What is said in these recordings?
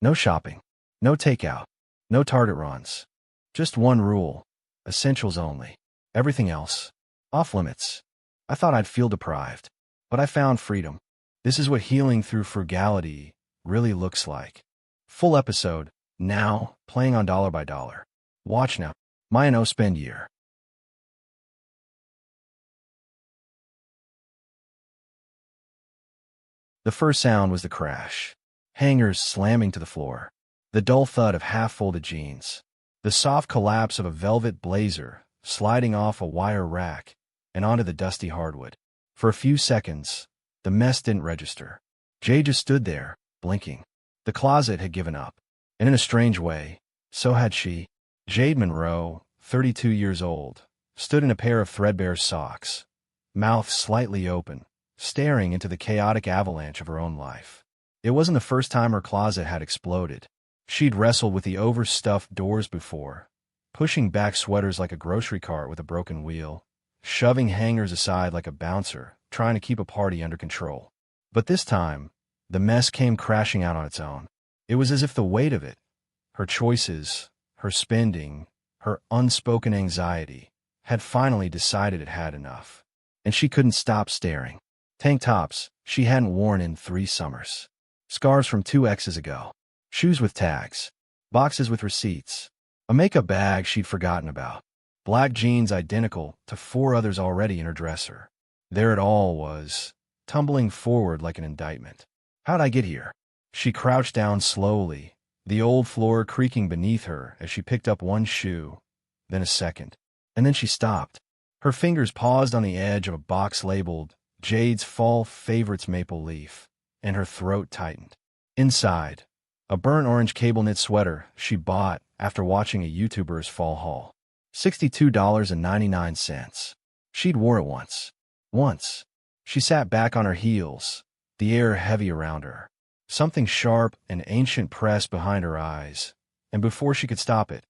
No shopping. No takeout. No Target runs. Just one rule. Essentials only. Everything else. Off limits. I thought I'd feel deprived. But I found freedom. This is what healing through frugality really looks like. Full episode, now, playing on Dollar by Dollar. Watch now. My no spend year. The first sound was the crash. Hangers slamming to the floor. The dull thud of half-folded jeans. The soft collapse of a velvet blazer sliding off a wire rack and onto the dusty hardwood. For a few seconds, the mess didn't register. Jade just stood there, blinking. The closet had given up. And in a strange way, so had she. Jade Monroe, 32 years old, stood in a pair of threadbare socks, mouth slightly open, staring into the chaotic avalanche of her own life. It wasn't the first time her closet had exploded. She'd wrestled with the overstuffed doors before, pushing back sweaters like a grocery cart with a broken wheel, shoving hangers aside like a bouncer, trying to keep a party under control. But this time, the mess came crashing out on its own. It was as if the weight of it, her choices, her spending, her unspoken anxiety, had finally decided it had enough. And she couldn't stop staring. Tank tops she hadn't worn in 3 summers. Scarves from 2 exes ago. Shoes with tags. Boxes with receipts. A makeup bag she'd forgotten about. Black jeans identical to 4 others already in her dresser. There it all was, tumbling forward like an indictment. How'd I get here? She crouched down slowly, the old floor creaking beneath her as she picked up one shoe, then a second. And then she stopped. Her fingers paused on the edge of a box labeled Jade's Fall Favorites Maple Leaf, and her throat tightened. Inside, a burnt orange cable knit sweater she bought after watching a YouTuber's fall haul. $62.99. She'd wore it once. Once. She sat back on her heels, the air heavy around her. Something sharp and ancient pressed behind her eyes, and before she could stop it,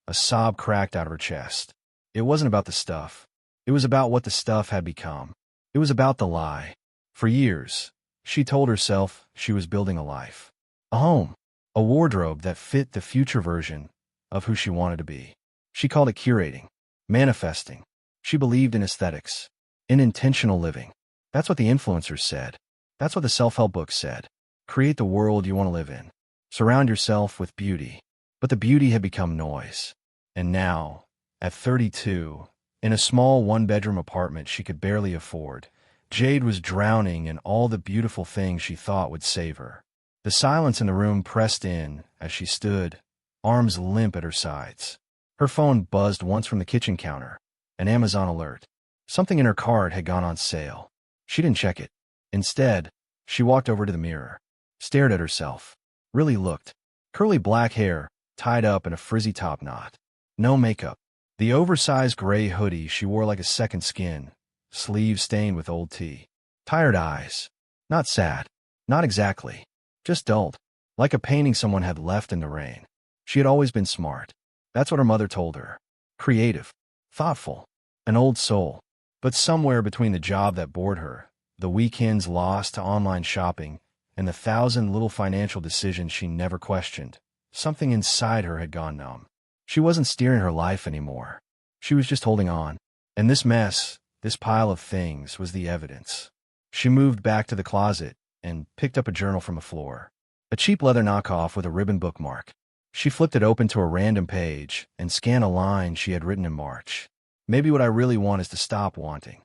a sob cracked out of her chest. It wasn't about the stuff. It was about what the stuff had become. It was about the lie. For years, she told herself she was building a life. A home. A wardrobe that fit the future version of who she wanted to be. She called it curating. Manifesting. She believed in aesthetics. In intentional living. That's what the influencers said. That's what the self-help books said. Create the world you want to live in. Surround yourself with beauty. But the beauty had become noise. And now, at 32, in a small 1-bedroom apartment she could barely afford, Jade was drowning in all the beautiful things she thought would save her. The silence in the room pressed in as she stood, arms limp at her sides. Her phone buzzed once from the kitchen counter, an Amazon alert. Something in her cart had gone on sale. She didn't check it. Instead, she walked over to the mirror, stared at herself, really looked. Curly black hair, tied up in a frizzy top knot. No makeup. The oversized gray hoodie she wore like a second skin, sleeves stained with old tea. Tired eyes. Not sad. Not exactly. Just dulled. Like a painting someone had left in the rain. She had always been smart. That's what her mother told her. Creative. Thoughtful. An old soul. But somewhere between the job that bored her, the weekends lost to online shopping, and the 1,000 little financial decisions she never questioned, something inside her had gone numb. She wasn't steering her life anymore. She was just holding on. And this mess, this pile of things, was the evidence. She moved back to the closet and picked up a journal from the floor. A cheap leather knockoff with a ribbon bookmark. She flipped it open to a random page and scanned a line she had written in March. Maybe what I really want is to stop wanting.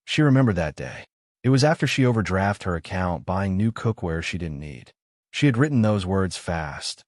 She remembered that day. It was after she overdrafted her account buying new cookware she didn't need. She had written those words fast,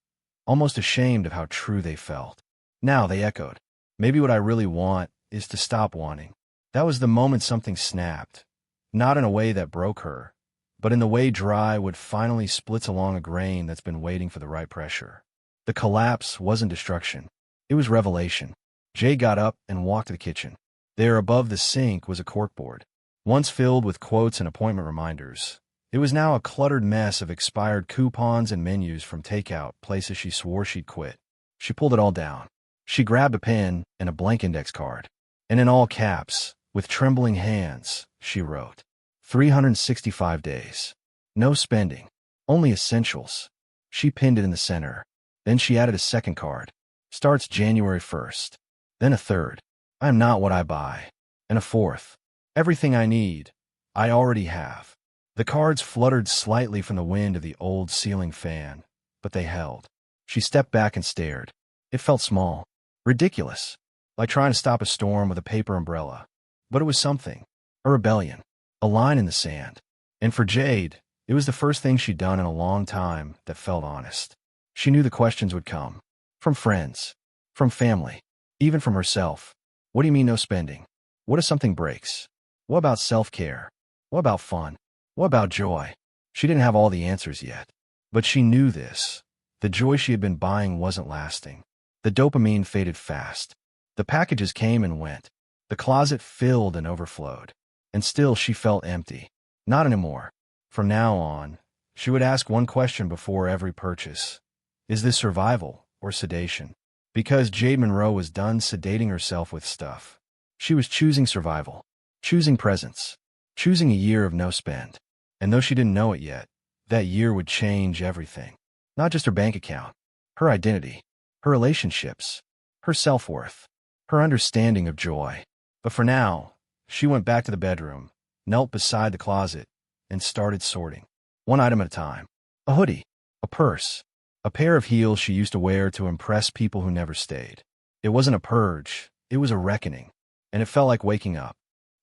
almost ashamed of how true they felt. Now they echoed. Maybe what I really want is to stop wanting. That was the moment something snapped. Not in a way that broke her, but in the way dry wood finally splits along a grain that's been waiting for the right pressure. The collapse wasn't destruction. It was revelation. Jay got up and walked to the kitchen. There above the sink was a corkboard. Once filled with quotes and appointment reminders, it was now a cluttered mess of expired coupons and menus from takeout places she swore she'd quit. She pulled it all down. She grabbed a pen and a blank index card. And in all caps, with trembling hands, she wrote, 365 days. No spending. Only essentials. She pinned it in the center. Then she added a second card. Starts January 1st. Then a third. I am not what I buy. And a fourth. Everything I need. I already have. The cards fluttered slightly from the wind of the old ceiling fan, but they held. She stepped back and stared. It felt small. Ridiculous. Like trying to stop a storm with a paper umbrella. But it was something. A rebellion. A line in the sand. And for Jade, it was the first thing she'd done in a long time that felt honest. She knew the questions would come. From friends. From family. Even from herself. What do you mean no spending? What if something breaks? What about self-care? What about fun? What about joy? She didn't have all the answers yet. But she knew this. The joy she had been buying wasn't lasting. The dopamine faded fast. The packages came and went. The closet filled and overflowed. And still she felt empty. Not anymore. From now on, she would ask one question before every purchase. Is this survival or sedation? Because Jade Monroe was done sedating herself with stuff. She was choosing survival. Choosing presence. Choosing a year of no spend. And though she didn't know it yet, that year would change everything. Not just her bank account. Her identity. Her relationships. Her self-worth. Her understanding of joy. But for now, she went back to the bedroom, knelt beside the closet, and started sorting. One item at a time. A hoodie. A purse. A pair of heels she used to wear to impress people who never stayed. It wasn't a purge. It was a reckoning. And it felt like waking up.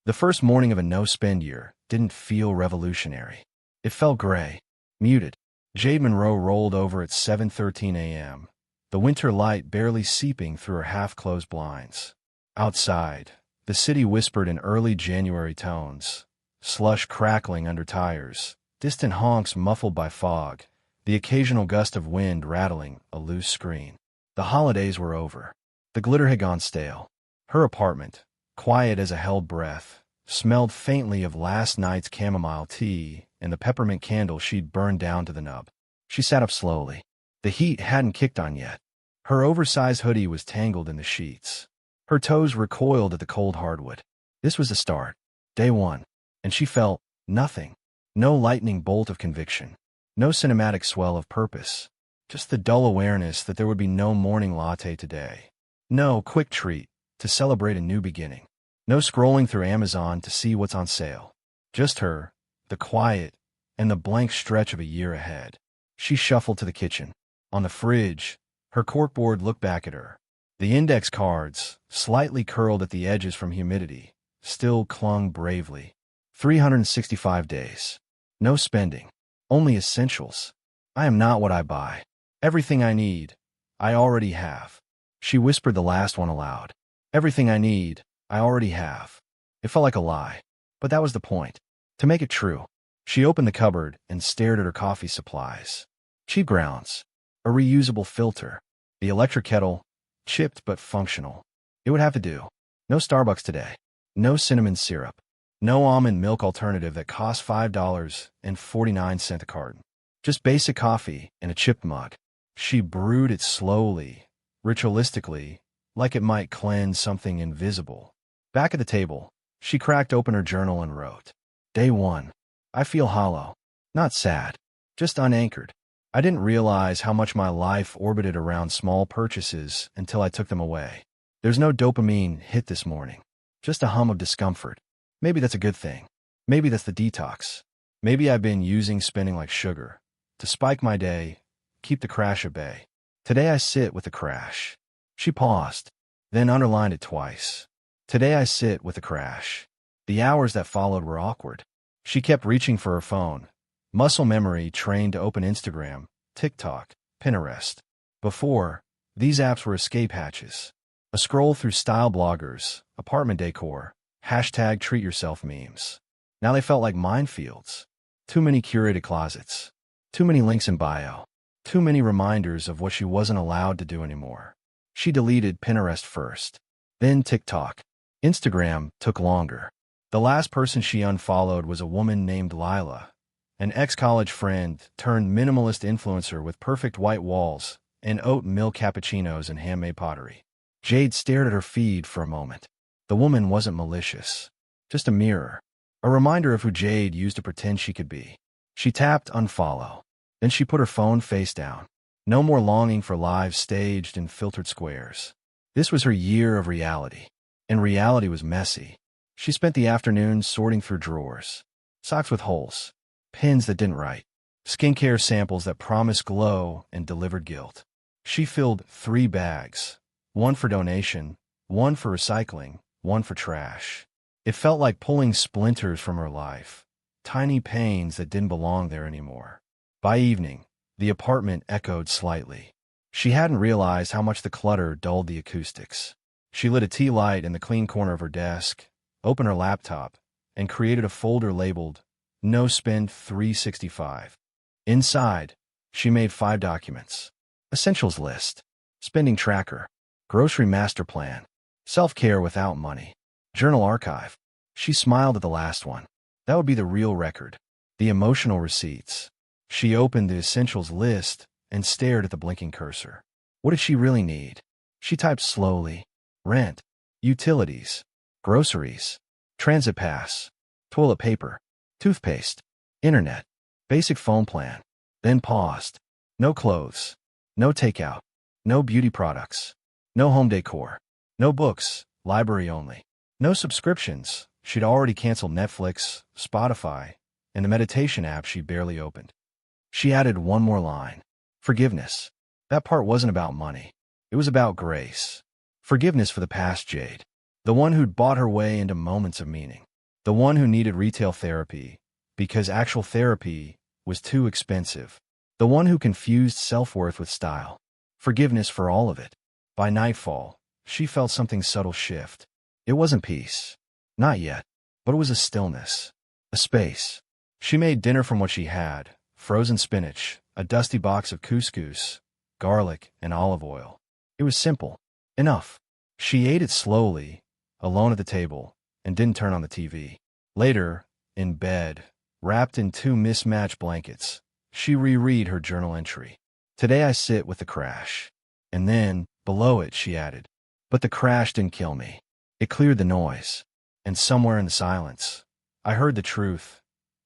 The first morning of a no-spend year didn't feel revolutionary. It felt gray. Muted. Jade Monroe rolled over at 7:13 a.m., the winter light barely seeping through her half-closed blinds. Outside, the city whispered in early January tones, slush crackling under tires, distant honks muffled by fog, the occasional gust of wind rattling a loose screen. The holidays were over. The glitter had gone stale. Her apartment, quiet as a held breath, smelled faintly of last night's chamomile tea and the peppermint candle she'd burned down to the nub. She sat up slowly. The heat hadn't kicked on yet. Her oversized hoodie was tangled in the sheets. Her toes recoiled at the cold hardwood. This was the start. Day one. And she felt nothing. No lightning bolt of conviction. No cinematic swell of purpose. Just the dull awareness that there would be no morning latte today. No quick treat to celebrate a new beginning. No scrolling through Amazon to see what's on sale. Just her, the quiet, and the blank stretch of a year ahead. She shuffled to the kitchen. On the fridge, her corkboard looked back at her. The index cards, slightly curled at the edges from humidity, still clung bravely. 365 days. No spending. Only essentials. I am not what I buy. Everything I need, I already have. She whispered the last one aloud. Everything I need, I already have. It felt like a lie. But that was the point. To make it true. She opened the cupboard and stared at her coffee supplies. Cheap grounds. A reusable filter. The electric kettle. Chipped but functional. It would have to do. No Starbucks today. No cinnamon syrup. No almond milk alternative that costs $5.49 a carton. Just basic coffee in a chipped mug. She brewed it slowly, ritualistically, like it might cleanse something invisible. Back at the table, she cracked open her journal and wrote, Day 1. I feel hollow. Not sad. Just unanchored. I didn't realize how much my life orbited around small purchases until I took them away. There's no dopamine hit this morning. Just a hum of discomfort. Maybe that's a good thing. Maybe that's the detox. Maybe I've been using spending like sugar. To spike my day, keep the crash at bay. Today I sit with the crash. She paused, then underlined it twice. Today I sit with the crash. The hours that followed were awkward. She kept reaching for her phone. Muscle memory trained to open Instagram, TikTok, Pinterest. Before, these apps were escape hatches. A scroll through style bloggers, apartment decor, hashtag treat yourself memes. Now they felt like minefields. Too many curated closets. Too many links in bio. Too many reminders of what she wasn't allowed to do anymore. She deleted Pinterest first. Then TikTok. Instagram took longer. The last person she unfollowed was a woman named Lila, an ex-college friend turned minimalist influencer with perfect white walls and oat milk cappuccinos and handmade pottery. Jade stared at her feed for a moment. The woman wasn't malicious. Just a mirror. A reminder of who Jade used to pretend she could be. She tapped unfollow. Then she put her phone face down. No more longing for lives staged in filtered squares. This was her year of reality. And reality was messy. She spent the afternoons sorting through drawers. Socks with holes. Pins that didn't write. Skincare samples that promised glow and delivered guilt. She filled 3 bags. One for donation, one for recycling, one for trash. It felt like pulling splinters from her life. Tiny pains that didn't belong there anymore. By evening, the apartment echoed slightly. She hadn't realized how much the clutter dulled the acoustics. She lit a tea light in the clean corner of her desk, opened her laptop, and created a folder labeled No Spend 365. Inside, she made 5 documents. Essentials list, spending tracker, grocery master plan, self-care without money, journal archive. She smiled at the last one. That would be the real record, the emotional receipts. She opened the essentials list and stared at the blinking cursor. What did she really need? She typed slowly. Rent, utilities, groceries, transit pass, toilet paper, toothpaste, internet, basic phone plan. Then paused. No clothes, no takeout, no beauty products, no home decor, no books, library only, no subscriptions. She'd already canceled Netflix, Spotify, and the meditation app she barely opened. She added one more line. Forgiveness. That part wasn't about money. It was about grace. Forgiveness for the past Jade. The one who'd bought her way into moments of meaning. The one who needed retail therapy because actual therapy was too expensive. The one who confused self-worth with style. Forgiveness for all of it. By nightfall, she felt something subtle shift. It wasn't peace. Not yet. But it was a stillness. A space. She made dinner from what she had. Frozen spinach, a dusty box of couscous, garlic, and olive oil. It was simple. Enough. She ate it slowly, alone at the table, and didn't turn on the TV. Later, in bed, wrapped in 2 mismatched blankets, she reread her journal entry. Today I sit with the crash. And then, below it, she added, but the crash didn't kill me. It cleared the noise. And somewhere in the silence, I heard the truth.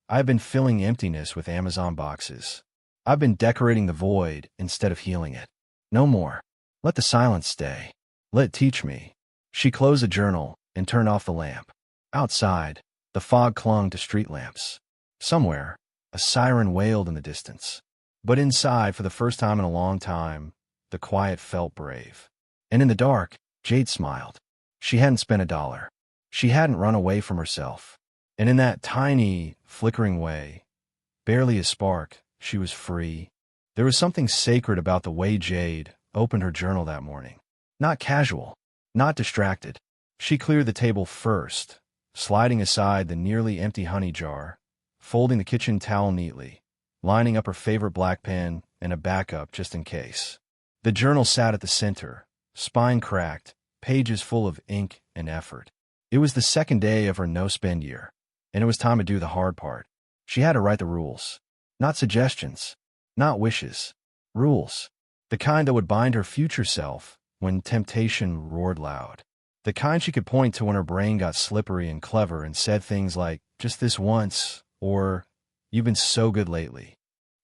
I've been filling emptiness with Amazon boxes. I've been decorating the void instead of healing it. No more. Let the silence stay. Let it teach me. She closed the journal and turned off the lamp. Outside, the fog clung to street lamps. Somewhere, a siren wailed in the distance. But inside, for the first time in a long time, the quiet felt brave. And in the dark, Jade smiled. She hadn't spent $1. She hadn't run away from herself. And in that tiny, flickering way, barely a spark, she was free. There was something sacred about the way Jade opened her journal that morning. Not casual, not distracted. She cleared the table first, sliding aside the nearly empty honey jar, folding the kitchen towel neatly, lining up her favorite black pen and a backup just in case. The journal sat at the center, spine cracked, pages full of ink and effort. It was the second day of her no-spend year, and it was time to do the hard part. She had to write the rules. Not suggestions, not wishes. Rules. The kind that would bind her future self when temptation roared loud. The kind she could point to when her brain got slippery and clever and said things like, just this once, or, you've been so good lately.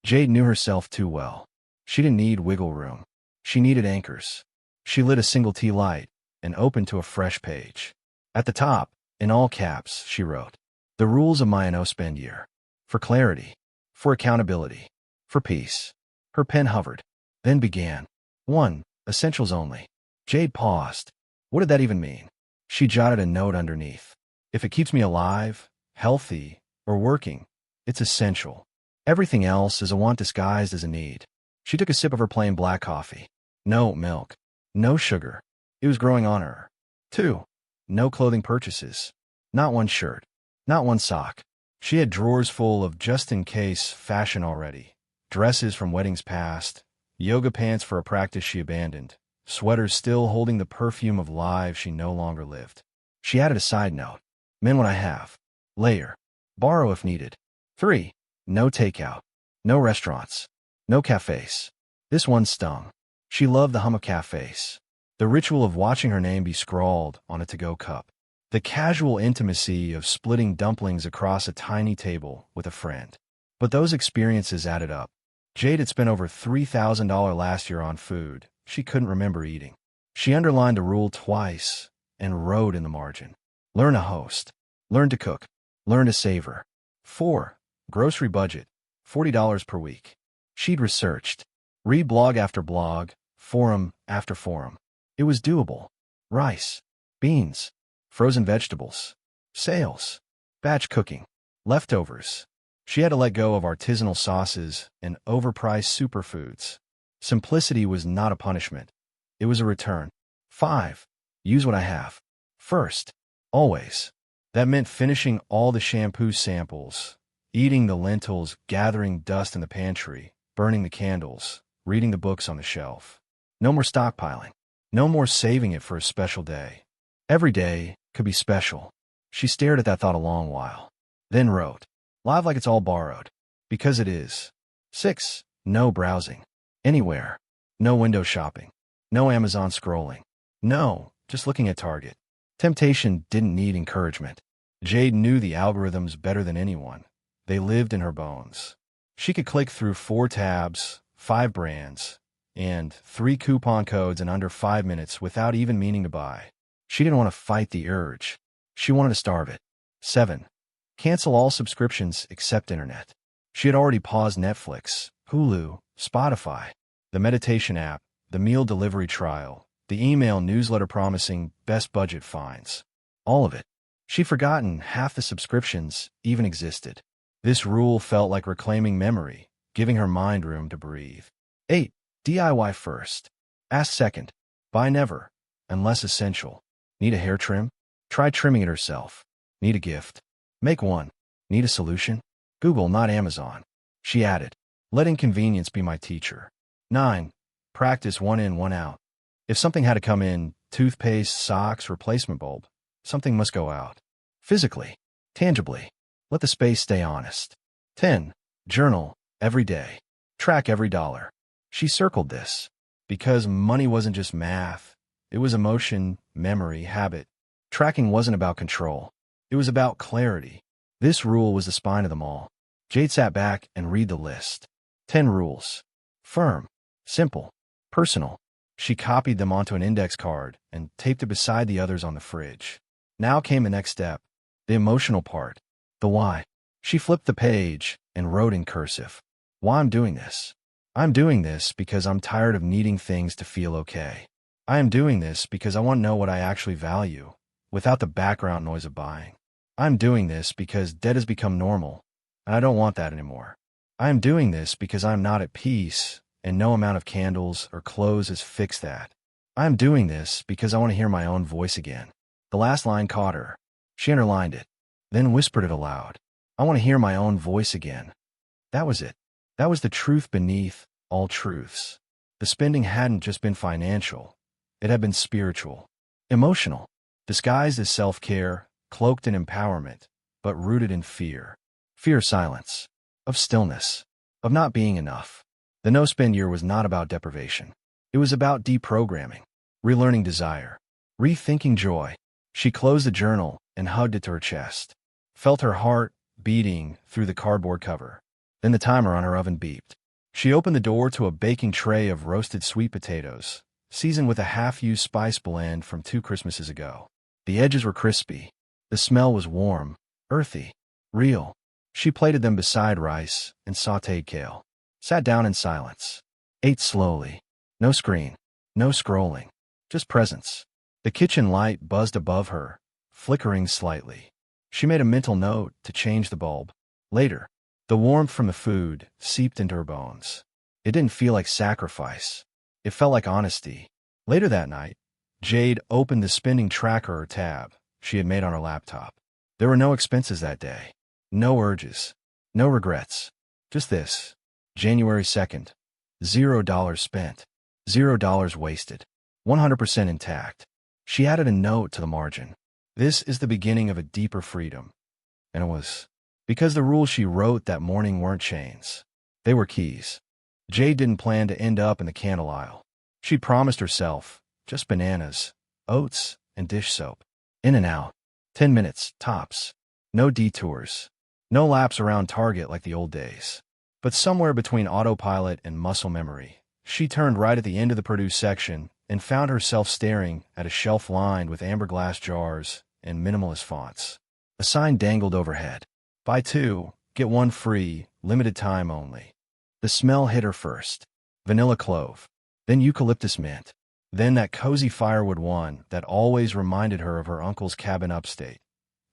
Jade knew herself too well. She didn't need wiggle room. She needed anchors. She lit a single tea light and opened to a fresh page. At the top, in all caps, she wrote, the rules of my no-spend year. For clarity. For accountability. For peace. Her pen hovered. Then began. 1. Essentials only. Jade paused. What did that even mean? She jotted a note underneath. If it keeps me alive, healthy, or working, it's essential. Everything else is a want disguised as a need. She took a sip of her plain black coffee. No milk. No sugar. It was growing on her. 2. No clothing purchases. Not one shirt. Not one sock. She had drawers full of just-in-case fashion already. Dresses from weddings past, yoga pants for a practice she abandoned, sweaters still holding the perfume of lives she no longer lived. She added a side note. Men when I have. Layer. Borrow if needed. 3. No takeout. No restaurants. No cafes. This one stung. She loved the hum of cafes. The ritual of watching her name be scrawled on a to-go cup. The casual intimacy of splitting dumplings across a tiny table with a friend. But those experiences added up. Jade had spent over $3,000 last year on food she couldn't remember eating. She underlined the rule twice and wrote in the margin, learn a host, learn to cook, learn to savor. 4. Grocery budget, $40 per week. She'd researched, read blog after blog, forum after forum. It was doable. Rice, beans, frozen vegetables, sales, batch cooking, leftovers. She had to let go of artisanal sauces and overpriced superfoods. Simplicity was not a punishment. It was a return. 5. Use what I have. First. Always. That meant finishing all the shampoo samples, eating the lentils, gathering dust in the pantry, burning the candles, reading the books on the shelf. No more stockpiling. No more saving it for a special day. Every day could be special. She stared at that thought a long while, then wrote, live like it's all borrowed, because it is. 6. No browsing. Anywhere. No window shopping. No Amazon scrolling. No, just looking at Target. Temptation didn't need encouragement. Jade knew the algorithms better than anyone. They lived in her bones. She could click through 4 tabs, 5 brands, and 3 coupon codes in under 5 minutes without even meaning to buy. She didn't want to fight the urge. She wanted to starve it. 7. Cancel all subscriptions except internet. She had already paused Netflix, Hulu, Spotify, the meditation app, the meal delivery trial, the email newsletter promising best budget finds. All of it. She'd forgotten half the subscriptions even existed. This rule felt like reclaiming memory, giving her mind room to breathe. 8. DIY first. Ask second. Buy never, unless essential. Need a hair trim? Try trimming it herself. Need a gift? Make one. Need a solution? Google, not Amazon. She added, let inconvenience be my teacher. 9. Practice one in, one out. If something had to come in, toothpaste, socks, replacement bulb, something must go out. Physically, tangibly. Let the space stay honest. 10. Journal, every day. Track every dollar. She circled this, because money wasn't just math. It was emotion, memory, habit. Tracking wasn't about control. It was about clarity. This rule was the spine of them all. Jade sat back and read the list. 10 rules. Firm, simple, personal. She copied them onto an index card and taped it beside the others on the fridge. Now came the next step, the emotional part, the why. She flipped the page and wrote in cursive, why I'm doing this. I'm doing this because I'm tired of needing things to feel okay. I am doing this because I want to know what I actually value, without the background noise of buying. I'm doing this because debt has become normal, and I don't want that anymore. I am doing this because I'm not at peace, and no amount of candles or clothes has fixed that. I am doing this because I want to hear my own voice again. The last line caught her. She underlined it, then whispered it aloud. I want to hear my own voice again. That was it. That was the truth beneath all truths. The spending hadn't just been financial. It had been spiritual, emotional, disguised as self-care, cloaked in empowerment, but rooted in fear. Fear of silence, of stillness, of not being enough. The no-spend year was not about deprivation. It was about deprogramming, relearning desire, rethinking joy. She closed the journal and hugged it to her chest, felt her heart beating through the cardboard cover. Then the timer on her oven beeped. She opened the door to a baking tray of roasted sweet potatoes, seasoned with a half-used spice blend from 2 Christmases ago. The edges were crispy. The smell was warm, earthy, real. She plated them beside rice and sautéed kale, sat down in silence, ate slowly. No screen, no scrolling, just presence. The kitchen light buzzed above her, flickering slightly. She made a mental note to change the bulb. Later, the warmth from the food seeped into her bones. It didn't feel like sacrifice. It felt like honesty. Later that night, Jade opened the spending tracker tab she had made on her laptop. There were no expenses that day. No urges. No regrets. Just this. January 2nd. $0 spent. $0 wasted. 100% intact. She added a note to the margin. This is the beginning of a deeper freedom. And it was. Because the rules she wrote that morning weren't chains. They were keys. Jade didn't plan to end up in the candle aisle. She'd promised herself just bananas, oats, and dish soap. In and out. 10 minutes, tops. No detours. No laps around Target like the old days. But somewhere between autopilot and muscle memory, she turned right at the end of the produce section and found herself staring at a shelf lined with amber glass jars and minimalist fonts. A sign dangled overhead. Buy two, get one free, limited time only. The smell hit her first. Vanilla clove. Then eucalyptus mint. Then that cozy firewood one that always reminded her of her uncle's cabin upstate.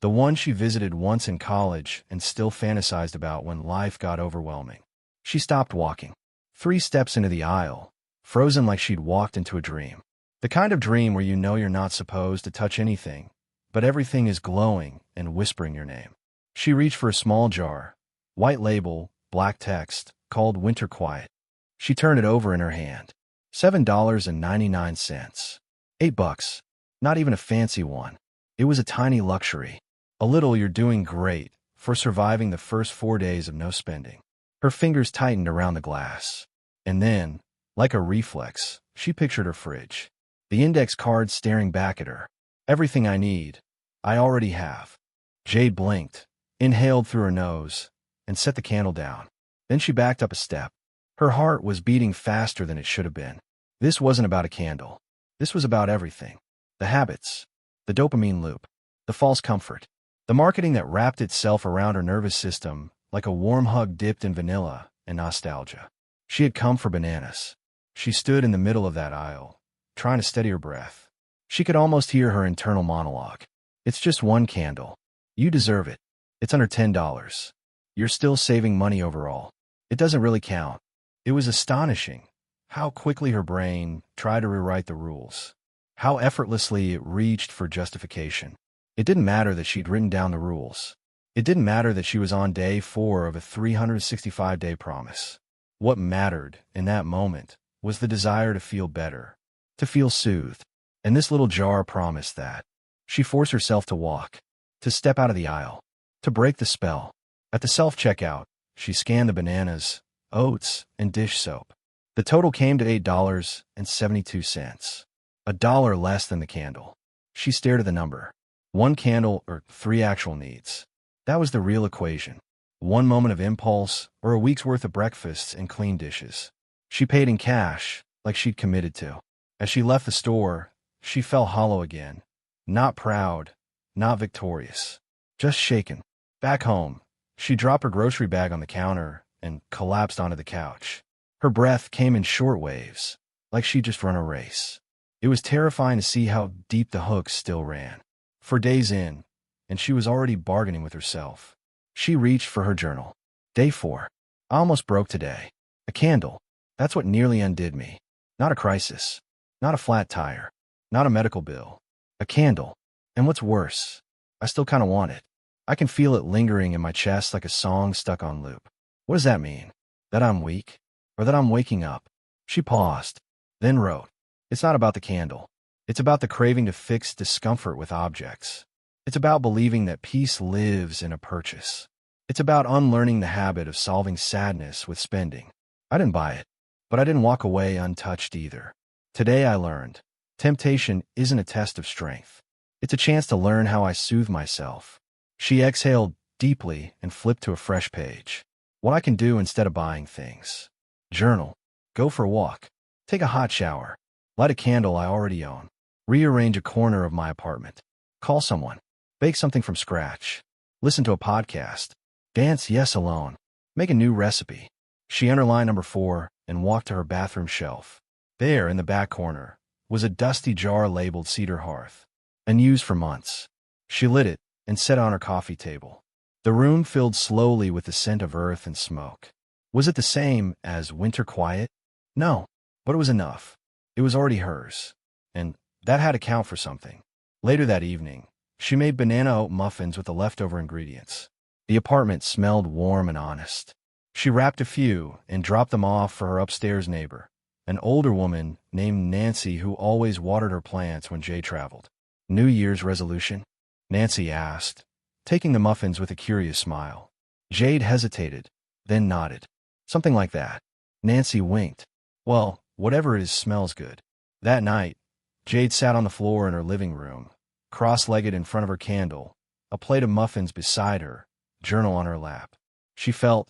The one she visited once in college and still fantasized about when life got overwhelming. She stopped walking. 3 steps into the aisle, frozen like she'd walked into a dream. The kind of dream where you know you're not supposed to touch anything, but everything is glowing and whispering your name. She reached for a small jar, white label, black text, called Winter Quiet. She turned it over in her hand. $7.99. $8. Not even a fancy one. It was a tiny luxury. A little you're doing great for surviving the first 4 days of no spending. Her fingers tightened around the glass. And then, like a reflex, she pictured her fridge. The index card staring back at her. Everything I need. I already have. Jade blinked, inhaled through her nose, and set the candle down. Then she backed up a step. Her heart was beating faster than it should have been. This wasn't about a candle. This was about everything. The habits. The dopamine loop. The false comfort. The marketing that wrapped itself around her nervous system like a warm hug dipped in vanilla and nostalgia. She had come for bananas. She stood in the middle of that aisle, trying to steady her breath. She could almost hear her internal monologue. It's just one candle. You deserve it. It's under $10. You're still saving money overall. It doesn't really count. It was astonishing how quickly her brain tried to rewrite the rules, how effortlessly it reached for justification. It didn't matter that she'd written down the rules. It didn't matter that she was on day 4 of a 365-day promise. What mattered in that moment was the desire to feel better, to feel soothed. And this little jar promised that. She forced herself to walk, to step out of the aisle, to break the spell. At the self-checkout, she scanned the bananas, oats, and dish soap. The total came to $8.72, $1 less than the candle. She stared at the number. 1 candle or 3 actual needs. That was the real equation. 1 moment of impulse or a week's worth of breakfasts and clean dishes. She paid in cash, like she'd committed to. As she left the store, she felt hollow again. Not proud, not victorious, just shaken. Back home, she dropped her grocery bag on the counter and collapsed onto the couch. Her breath came in short waves, like she'd just run a race. It was terrifying to see how deep the hooks still ran. For days in, and she was already bargaining with herself. She reached for her journal. Day 4. I almost broke today. A candle. That's what nearly undid me. Not a crisis. Not a flat tire. Not a medical bill. A candle. And what's worse, I still kind of want it. I can feel it lingering in my chest like a song stuck on loop. What does that mean? That I'm weak? Or that I'm waking up? She paused, then wrote. It's not about the candle. It's about the craving to fix discomfort with objects. It's about believing that peace lives in a purchase. It's about unlearning the habit of solving sadness with spending. I didn't buy it, but I didn't walk away untouched either. Today I learned, temptation isn't a test of strength. It's a chance to learn how I soothe myself. She exhaled deeply and flipped to a fresh page. What I can do instead of buying things. Journal. Go for a walk. Take a hot shower. Light a candle I already own. Rearrange a corner of my apartment. Call someone. Bake something from scratch. Listen to a podcast. Dance yes alone. Make a new recipe. She underlined number 4 and walked to her bathroom shelf. There, in the back corner, was a dusty jar labeled Cedar Hearth. Unused for months. She lit it and set it on her coffee table. The room filled slowly with the scent of earth and smoke. Was it the same as Winter Quiet? No, but it was enough. It was already hers. And that had to count for something. Later that evening, she made banana oat muffins with the leftover ingredients. The apartment smelled warm and honest. She wrapped a few and dropped them off for her upstairs neighbor, an older woman named Nancy who always watered her plants when Jay traveled. New Year's resolution? Nancy asked, taking the muffins with a curious smile. Jade hesitated, then nodded. Something like that. Nancy winked. Well, whatever it is smells good. That night, Jade sat on the floor in her living room, cross-legged in front of her candle, a plate of muffins beside her, journal on her lap. She felt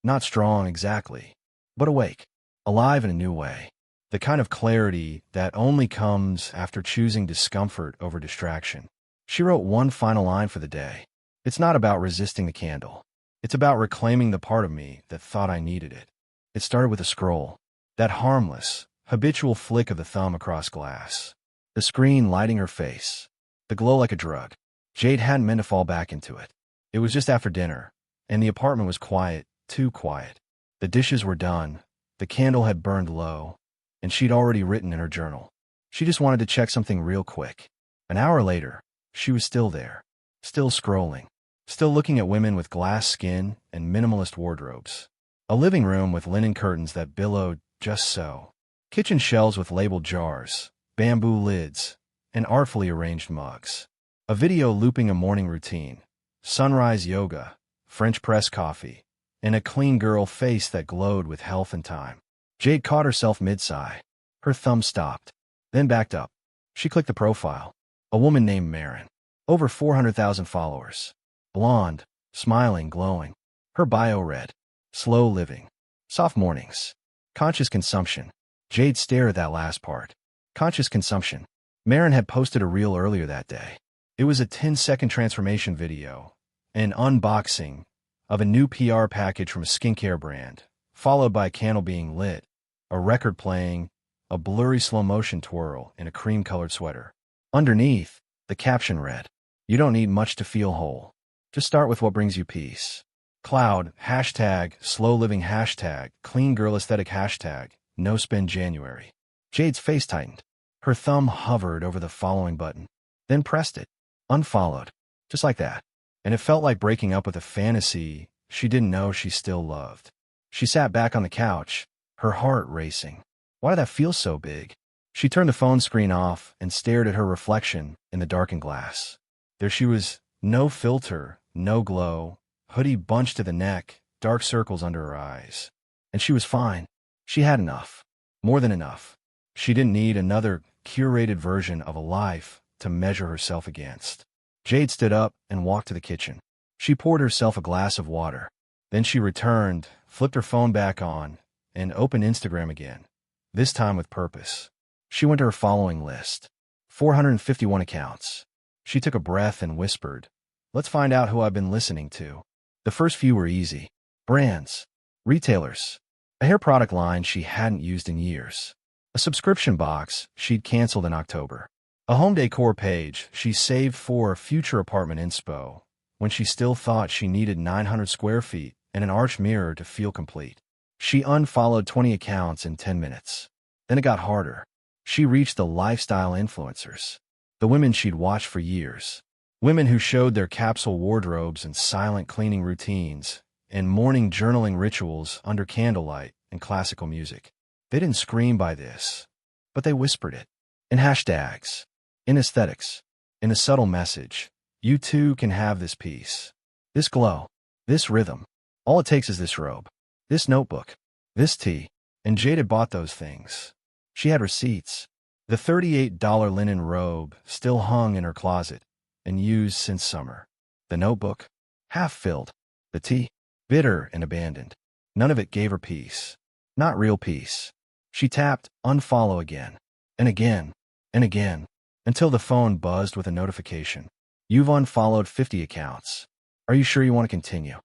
Not strong exactly, but awake, alive in a new way. The kind of clarity that only comes after choosing discomfort over distraction. She wrote one final line for the day. It's not about resisting the candle. It's about reclaiming the part of me that thought I needed it. It started with a scroll. That harmless, habitual flick of the thumb across glass. The screen lighting her face. The glow like a drug. Jade hadn't meant to fall back into it. It was just after dinner, and the apartment was quiet, too quiet. The dishes were done, the candle had burned low, and she'd already written in her journal. She just wanted to check something real quick. An hour later, she was still there, still scrolling, still looking at women with glass skin and minimalist wardrobes. A living room with linen curtains that billowed just so. Kitchen shelves with labeled jars, bamboo lids, and artfully arranged mugs. A video looping a morning routine, sunrise yoga, French press coffee, and a clean girl face that glowed with health and time. Jade caught herself mid-sigh. Her thumb stopped, then backed up. She clicked the profile. A woman named Marin. Over 400,000 followers. Blonde, smiling, glowing. Her bio read, slow living, soft mornings, conscious consumption. Jade stared at that last part. Conscious consumption. Marin had posted a reel earlier that day. It was a 10-second transformation video, an unboxing of a new PR package from a skincare brand, followed by a candle being lit, a record playing, a blurry slow-motion twirl in a cream-colored sweater. Underneath, the caption read, "You don't need much to feel whole. Just start with what brings you peace." Cloud, hashtag, slow living hashtag, clean girl aesthetic hashtag, no spend January. Jade's face tightened. Her thumb hovered over the following button, then pressed it. Unfollowed. Just like that. And it felt like breaking up with a fantasy she didn't know she still loved. She sat back on the couch, her heart racing. Why did that feel so big? She turned the phone screen off and stared at her reflection in the darkened glass. There she was, no filter, no glow, hoodie bunched to the neck, dark circles under her eyes. And she was fine. She had enough. More than enough. She didn't need another curated version of a life to measure herself against. Jade stood up and walked to the kitchen. She poured herself a glass of water. Then she returned, flipped her phone back on, and opened Instagram again, this time with purpose. She went to her following list. 451 accounts. She took a breath and whispered, "Let's find out who I've been listening to." The first few were easy. Brands. Retailers. A hair product line she hadn't used in years. A subscription box she'd canceled in October. A home decor page she saved for a future apartment inspo when she still thought she needed 900 square feet and an arch mirror to feel complete. She unfollowed 20 accounts in 10 minutes. Then it got harder. She reached the lifestyle influencers. The women she'd watched for years. Women who showed their capsule wardrobes and silent cleaning routines and morning journaling rituals under candlelight and classical music. They didn't scream by this, but they whispered it. In hashtags. In aesthetics. In a subtle message. You too can have this peace. This glow. This rhythm. All it takes is this robe. This notebook. This tea. And Jade had bought those things. She had receipts. The $38 linen robe still hung in her closet and used since summer. The notebook. Half filled. The tea. Bitter and abandoned. None of it gave her peace. Not real peace. She tapped unfollow again. And again. And again. Until the phone buzzed with a notification. You've unfollowed 50 accounts. Are you sure you want to continue?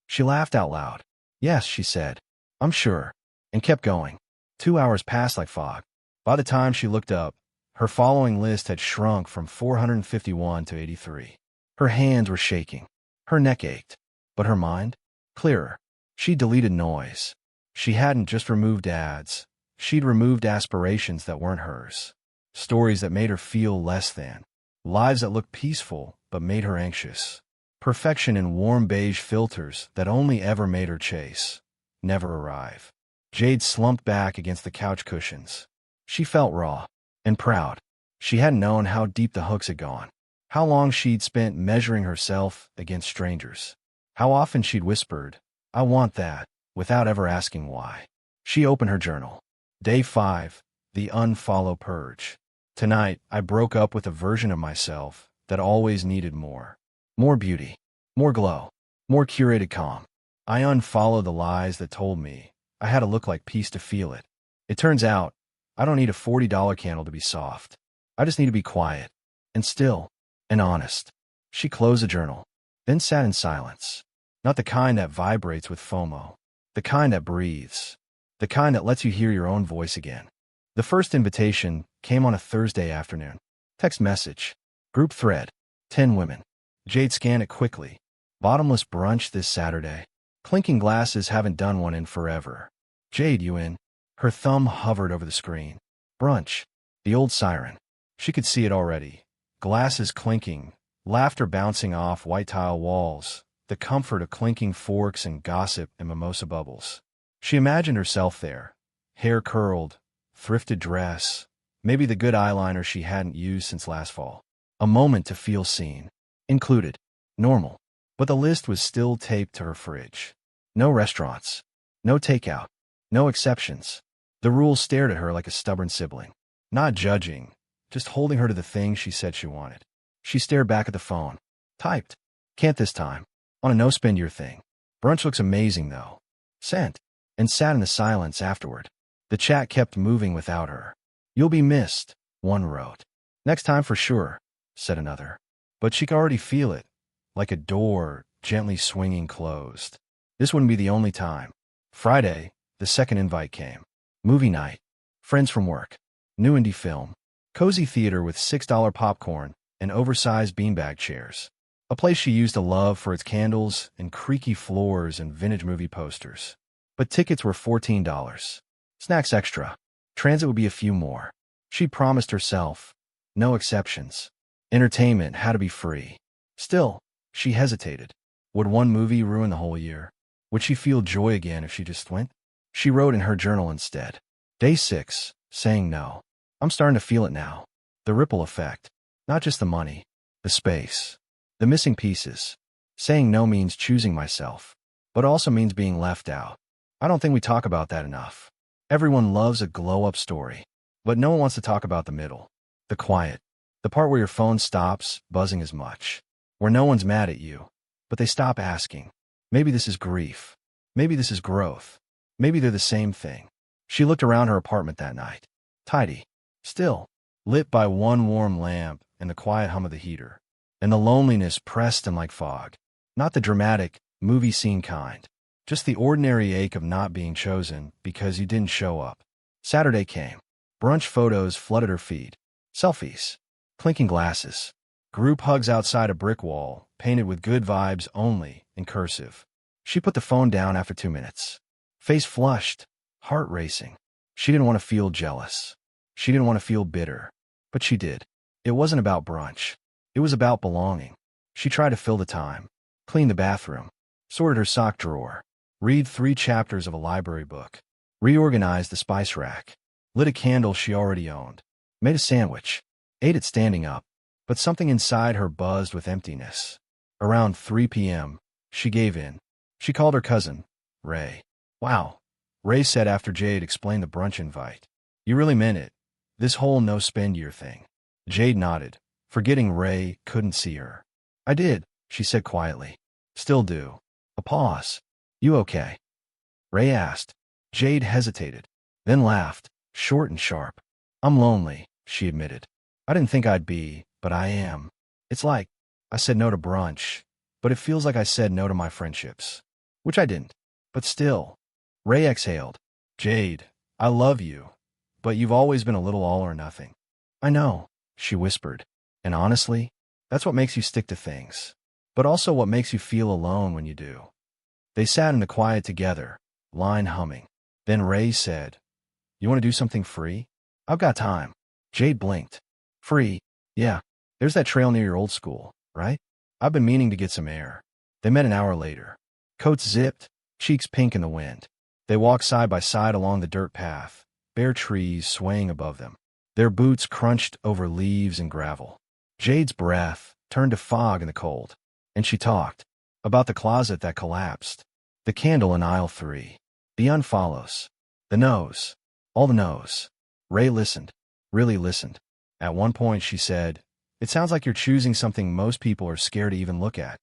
She laughed out loud. Yes, she said. I'm sure. And kept going. 2 hours passed like fog. By the time she looked up, her following list had shrunk from 451 to 83. Her hands were shaking. Her neck ached. But her mind? Clearer. She deleted noise. She hadn't just removed ads. She'd removed aspirations that weren't hers. Stories that made her feel less than. Lives that looked peaceful but made her anxious. Perfection in warm beige filters that only ever made her chase. Never arrive. Jade slumped back against the couch cushions. She felt raw and proud. She hadn't known how deep the hooks had gone. How long she'd spent measuring herself against strangers. How often she'd whispered, "I want that," without ever asking why. She opened her journal. Day 5, the unfollow purge. Tonight, I broke up with a version of myself that always needed more. More beauty. More glow. More curated calm. I unfollowed the lies that told me I had to look like peace to feel it. It turns out, I don't need a $40 candle to be soft. I just need to be quiet, and still, and honest. She closed the journal, then sat in silence. Not the kind that vibrates with FOMO. The kind that breathes. The kind that lets you hear your own voice again. The first invitation came on a Thursday afternoon. Text message. Group thread. 10 women. Jade scanned it quickly. Bottomless brunch this Saturday. Clinking glasses, haven't done one in forever. Jade, you in? Her thumb hovered over the screen. Brunch. The old siren. She could see it already. Glasses clinking. Laughter bouncing off white tile walls. The comfort of clinking forks and gossip and mimosa bubbles. She imagined herself there. Hair curled. Thrifted dress. Maybe the good eyeliner she hadn't used since last fall. A moment to feel seen. Included. Normal. But the list was still taped to her fridge. No restaurants. No takeout. No exceptions. The rules stared at her like a stubborn sibling. Not judging. Just holding her to the thing she said she wanted. She stared back at the phone. Typed. Can't this time. On a no-spend-year thing. Brunch looks amazing, though. Sent. And sat in the silence afterward. The chat kept moving without her. You'll be missed, one wrote. Next time for sure, said another. But she could already feel it. Like a door gently swinging closed. This wouldn't be the only time. Friday, the second invite came. Movie night. Friends from work. New indie film. Cozy theater with $6 popcorn and oversized beanbag chairs. A place she used to love for its candles and creaky floors and vintage movie posters. But tickets were $14. Snacks extra. Transit would be a few more. She promised herself. No exceptions. Entertainment had to be free. Still, she hesitated. Would one movie ruin the whole year? Would she feel joy again if she just went? She wrote in her journal instead. Day 6, saying no. I'm starting to feel it now. The ripple effect. Not just the money. The space. The missing pieces. Saying no means choosing myself, but also means being left out. I don't think we talk about that enough. Everyone loves a glow-up story, but no one wants to talk about the middle. The quiet. The part where your phone stops buzzing as much. Where no one's mad at you, but they stop asking. Maybe this is grief. Maybe this is growth. Maybe they're the same thing. She looked around her apartment that night. Tidy. Still. Lit by one warm lamp and the quiet hum of the heater. And the loneliness pressed in like fog. Not the dramatic, movie scene kind. Just the ordinary ache of not being chosen because you didn't show up. Saturday came. Brunch photos flooded her feed. Selfies. Clinking glasses. Group hugs outside a brick wall, painted with good vibes only, in cursive. She put the phone down after 2 minutes. Face flushed. Heart racing. She didn't want to feel jealous. She didn't want to feel bitter. But she did. It wasn't about brunch. It was about belonging. She tried to fill the time. Cleaned the bathroom. Sorted her sock drawer. Read 3 chapters of a library book. Reorganized the spice rack. Lit a candle she already owned. Made a sandwich. Ate it standing up. But something inside her buzzed with emptiness. Around 3 p.m., she gave in. She called her cousin, Ray. Wow, Ray said after Jade explained the brunch invite. You really meant it. This whole no-spend-year thing. Jade nodded, forgetting Ray couldn't see her. I did, she said quietly. Still do. A pause. You okay? Ray asked. Jade hesitated, then laughed, short and sharp. I'm lonely, she admitted. I didn't think I'd be, but I am. It's like, I said no to brunch, but it feels like I said no to my friendships. Which I didn't. But still. Ray exhaled. Jade, I love you, but you've always been a little all or nothing. I know, she whispered. And honestly, that's what makes you stick to things, but also what makes you feel alone when you do. They sat in the quiet together, line humming. Then Ray said, You want to do something free? I've got time. Jade blinked. Free? Yeah. There's that trail near your old school, right? I've been meaning to get some air. They met an hour later. Coats zipped, cheeks pink in the wind. They walked side by side along the dirt path, bare trees swaying above them. Their boots crunched over leaves and gravel. Jade's breath turned to fog in the cold, and she talked about the closet that collapsed, the candle in aisle 3, the unfollows, the no's, all the no's. Ray listened, really listened. At one point she said, It sounds like you're choosing something most people are scared to even look at.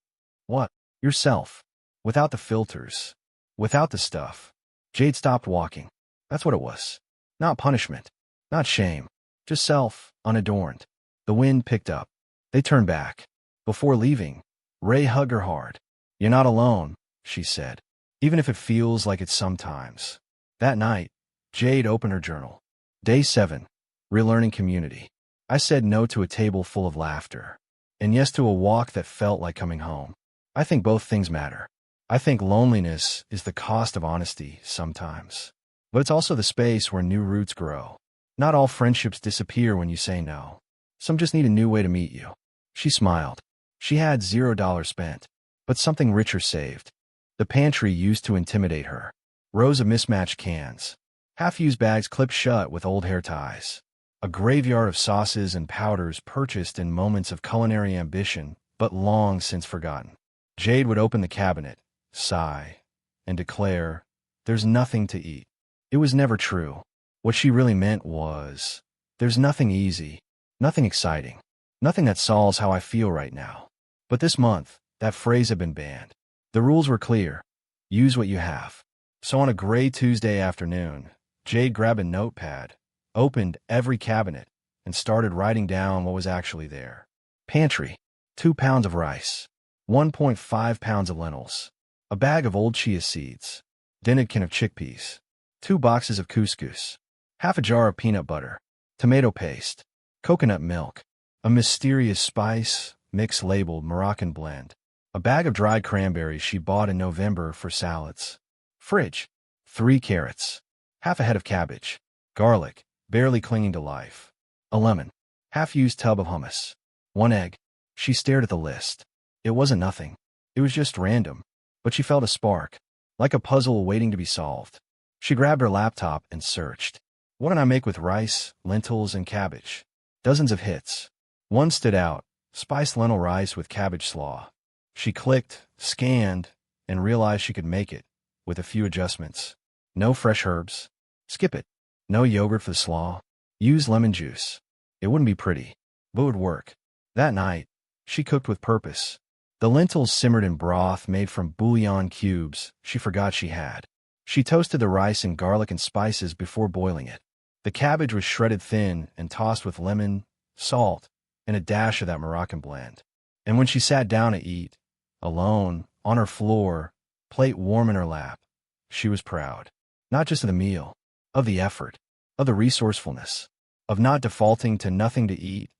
What? Yourself. Without the filters. Without the stuff, Jade stopped walking. That's what it was. Not punishment. Not shame. Just self, unadorned. The wind picked up. They turned back. Before leaving, Ray hugged her hard. "You're not alone," she said, "even if it feels like it sometimes." That night, Jade opened her journal. Day 7. Relearning community. I said no to a table full of laughter, and yes to a walk that felt like coming home. I think both things matter. I think loneliness is the cost of honesty sometimes, but it's also the space where new roots grow. Not all friendships disappear when you say no. Some just need a new way to meet you. She smiled. She had $0 spent, but something richer saved. The pantry used to intimidate her. Rows of mismatched cans. Half-used bags clipped shut with old hair ties. A graveyard of sauces and powders purchased in moments of culinary ambition, but long since forgotten. Jade would open the cabinet, sigh, and declare, "There's nothing to eat." It was never true. What she really meant was, "There's nothing easy, nothing exciting, nothing that solves how I feel right now." But this month, that phrase had been banned. The rules were clear. Use what you have. So on a gray Tuesday afternoon, Jade grabbed a notepad, opened every cabinet, and started writing down what was actually there. Pantry. 2 pounds of rice. 1.5 pounds of lentils. A bag of old chia seeds. Dented can of chickpeas. 2 boxes of couscous. Half a jar of peanut butter. Tomato paste. Coconut milk. A mysterious spice, mix labeled Moroccan blend. A bag of dried cranberries she bought in November for salads. Fridge. 3 carrots. Half a head of cabbage. Garlic, barely clinging to life. A lemon. Half-used tub of hummus. 1 egg. She stared at the list. It wasn't nothing. It was just random. But she felt a spark, like a puzzle waiting to be solved. She grabbed her laptop and searched. What can I make with rice, lentils, and cabbage? Dozens of hits. One stood out, spiced lentil rice with cabbage slaw. She clicked, scanned, and realized she could make it, with a few adjustments. No fresh herbs. Skip it. No yogurt for the slaw. Use lemon juice. It wouldn't be pretty, but it would work. That night, she cooked with purpose. The lentils simmered in broth made from bouillon cubes she forgot she had. She toasted the rice in garlic and spices before boiling it. The cabbage was shredded thin and tossed with lemon, salt, and a dash of that Moroccan blend. And when she sat down to eat, alone, on her floor, plate warm in her lap, she was proud. Not just of the meal, of the effort, of the resourcefulness, of not defaulting to nothing to eat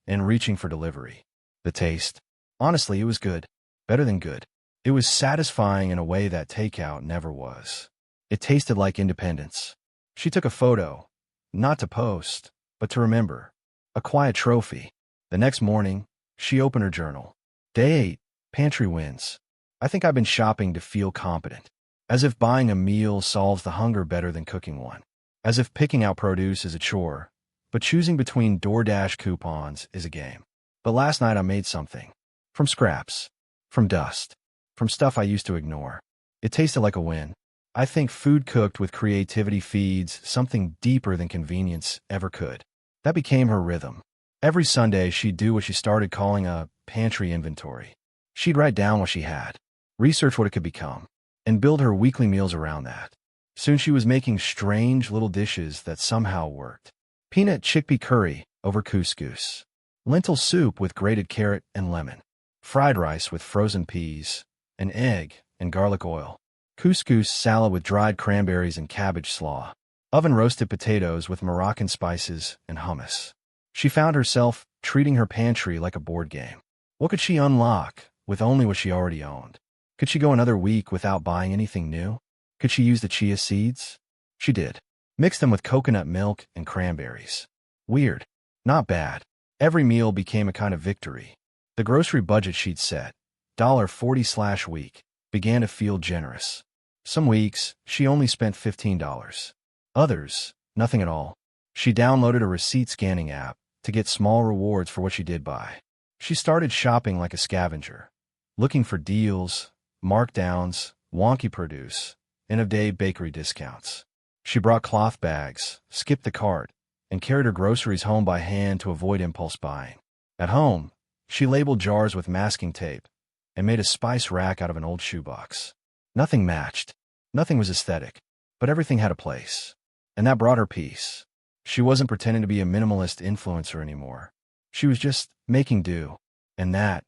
and reaching for delivery. The taste. Honestly, it was good. Better than good. It was satisfying in a way that takeout never was. It tasted like independence. She took a photo, not to post, but to remember. A quiet trophy. The next morning, she opened her journal. Day 8, pantry wins. I think I've been shopping to feel competent. As if buying a meal solves the hunger better than cooking one. As if picking out produce is a chore, but choosing between DoorDash coupons is a game. But last night I made something. From scraps. From dust. From stuff I used to ignore. It tasted like a win. I think food cooked with creativity feeds something deeper than convenience ever could. That became her rhythm. Every Sunday she'd do what she started calling a pantry inventory. She'd write down what she had, research what it could become, and build her weekly meals around that. Soon she was making strange little dishes that somehow worked. Peanut chickpea curry over couscous. Lentil soup with grated carrot and lemon. Fried rice with frozen peas. An egg and garlic oil. Couscous salad with dried cranberries and cabbage slaw. Oven-roasted potatoes with Moroccan spices and hummus. She found herself treating her pantry like a board game. What could she unlock with only what she already owned? Could she go another week without buying anything new? Could she use the chia seeds? She did. Mix them with coconut milk and cranberries. Weird. Not bad. Every meal became a kind of victory. The grocery budget she'd set, $40/week, began to feel generous. Some weeks, she only spent $15. Others, nothing at all. She downloaded a receipt scanning app to get small rewards for what she did buy. She started shopping like a scavenger, looking for deals, markdowns, wonky produce, end-of-day bakery discounts. She brought cloth bags, skipped the cart, and carried her groceries home by hand to avoid impulse buying. At home, she labeled jars with masking tape and made a spice rack out of an old shoebox. Nothing matched. Nothing was aesthetic, but everything had a place. And that brought her peace. She wasn't pretending to be a minimalist influencer anymore. She was just making do. And that,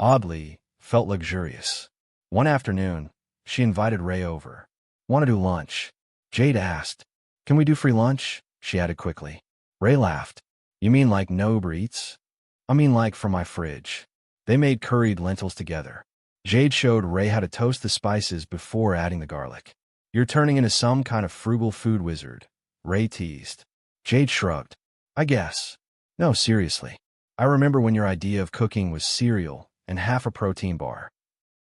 oddly, felt luxurious. One afternoon, she invited Ray over. "Want to do lunch?" Jade asked. "Can we do free lunch?" she added quickly. Ray laughed. "You mean like no Uber Eats?" "I mean like from my fridge." They made curried lentils together. Jade showed Ray how to toast the spices before adding the garlic. "You're turning into some kind of frugal food wizard," Ray teased. Jade shrugged. "I guess." "No, seriously. I remember when your idea of cooking was cereal and half a protein bar."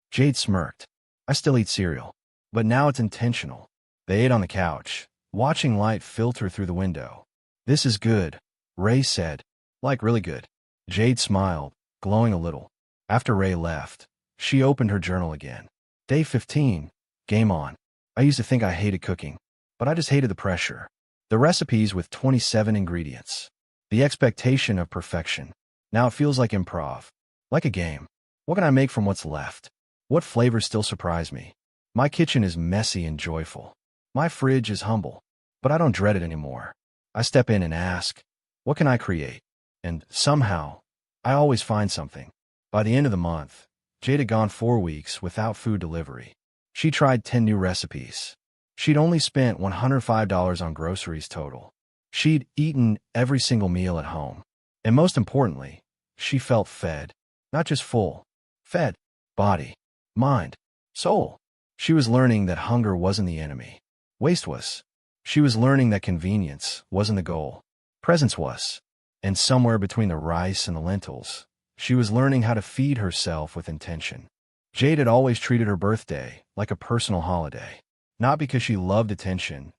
Jade smirked. "I still eat cereal. But now it's intentional." They ate on the couch, watching light filter through the window. "This is good," Ray said. "Like really good." Jade smiled, glowing a little. After Ray left, she opened her journal again. Day 15. Game on. "I used to think I hated cooking, but I just hated the pressure. The recipes with 27 ingredients. The expectation of perfection. Now it feels like improv. Like a game. What can I make from what's left? What flavors still surprise me? My kitchen is messy and joyful. My fridge is humble. But I don't dread it anymore. I step in and ask, what can I create? And somehow, I always find something." By the end of the month, Jade had gone 4 weeks without food delivery. She tried 10 new recipes. She'd only spent $105 on groceries total. She'd eaten every single meal at home. And most importantly, she felt fed. Not just full. Fed. Body. Mind. Soul. She was learning that hunger wasn't the enemy. Waste was. She was learning that convenience wasn't the goal. Presence was. And somewhere between the rice and the lentils, she was learning how to feed herself with intention. Jade had always treated her birthday like a personal holiday. Not because she loved attention,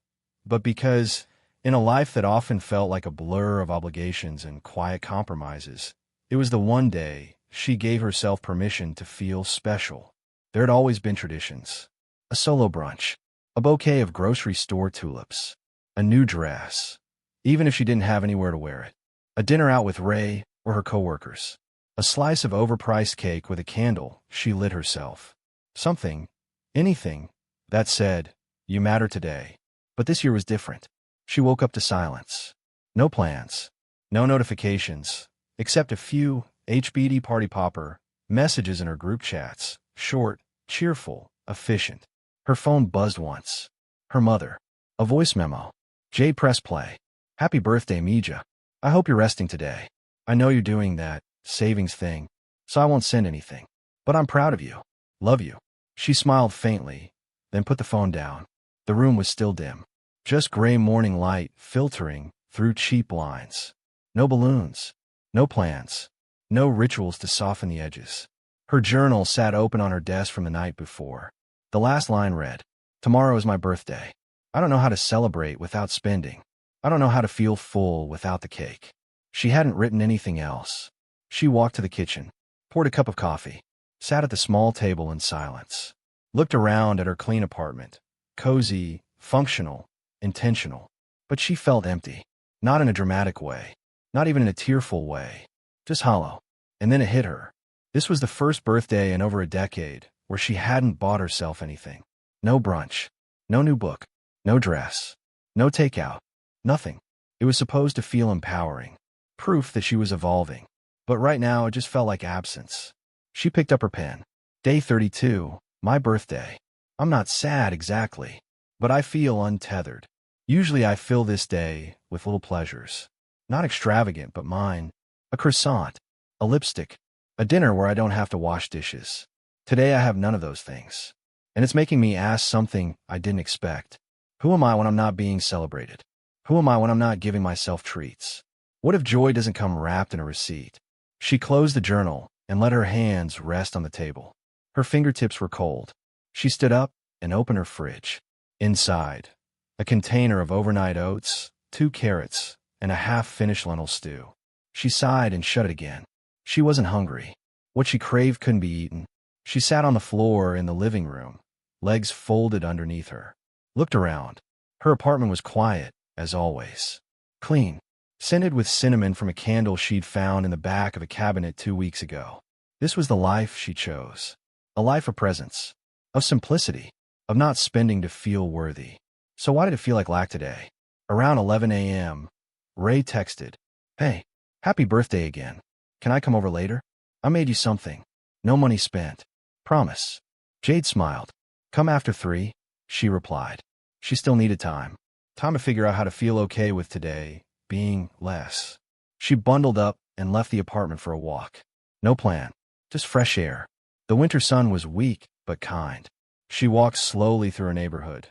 but because, in a life that often felt like a blur of obligations and quiet compromises, it was the one day she gave herself permission to feel special. There had always been traditions. A solo brunch. A bouquet of grocery store tulips. A new dress, even if she didn't have anywhere to wear it. A dinner out with Ray or her coworkers. A slice of overpriced cake with a candle she lit herself. Something, anything, that said, "You matter today." But this year was different. She woke up to silence. No plans. No notifications, except a few HBD party popper messages in her group chats. Short, cheerful, efficient. Her phone buzzed once. Her mother. A voice memo. Jade pressed play. "Happy birthday, Mija. I hope you're resting today. I know you're doing that savings thing, so I won't send anything. But I'm proud of you. Love you." She smiled faintly, then put the phone down. The room was still dim. Just gray morning light filtering through cheap blinds. No balloons. No plans. No rituals to soften the edges. Her journal sat open on her desk from the night before. The last line read, "Tomorrow is my birthday. I don't know how to celebrate without spending. I don't know how to feel full without the cake." She hadn't written anything else. She walked to the kitchen, poured a cup of coffee, sat at the small table in silence, looked around at her clean apartment. Cozy, functional, intentional. But she felt empty. Not in a dramatic way. Not even in a tearful way. Just hollow. And then it hit her. This was the first birthday in over a decade where she hadn't bought herself anything. No brunch. No new book. No dress. No takeout. Nothing. It was supposed to feel empowering. Proof that she was evolving. But right now it just felt like absence. She picked up her pen. Day 32, my birthday. I'm not sad exactly, but I feel untethered. Usually I fill this day with little pleasures. Not extravagant, but mine. A croissant. A lipstick. A dinner where I don't have to wash dishes. Today I have none of those things. And it's making me ask something I didn't expect. Who am I when I'm not being celebrated? Who am I when I'm not giving myself treats? What if joy doesn't come wrapped in a receipt? She closed the journal and let her hands rest on the table. Her fingertips were cold. She stood up and opened her fridge. Inside, a container of overnight oats, 2 carrots, and a half-finished lentil stew. She sighed and shut it again. She wasn't hungry. What she craved couldn't be eaten. She sat on the floor in the living room, legs folded underneath her. Looked around. Her apartment was quiet, as always. Clean. Scented with cinnamon from a candle she'd found in the back of a cabinet 2 weeks ago. This was the life she chose. A life of presence. Of simplicity. of not spending to feel worthy. So why did it feel like lack today? Around 11 a.m., Ray texted, "Hey, happy birthday again. Can I come over later? I made you something. No money spent. Promise." Jade smiled. "Come after 3, she replied. She still needed time. Time to figure out how to feel okay with today being less. She bundled up and left the apartment for a walk. No plan, just fresh air. The winter sun was weak but kind. She walked slowly through her neighborhood,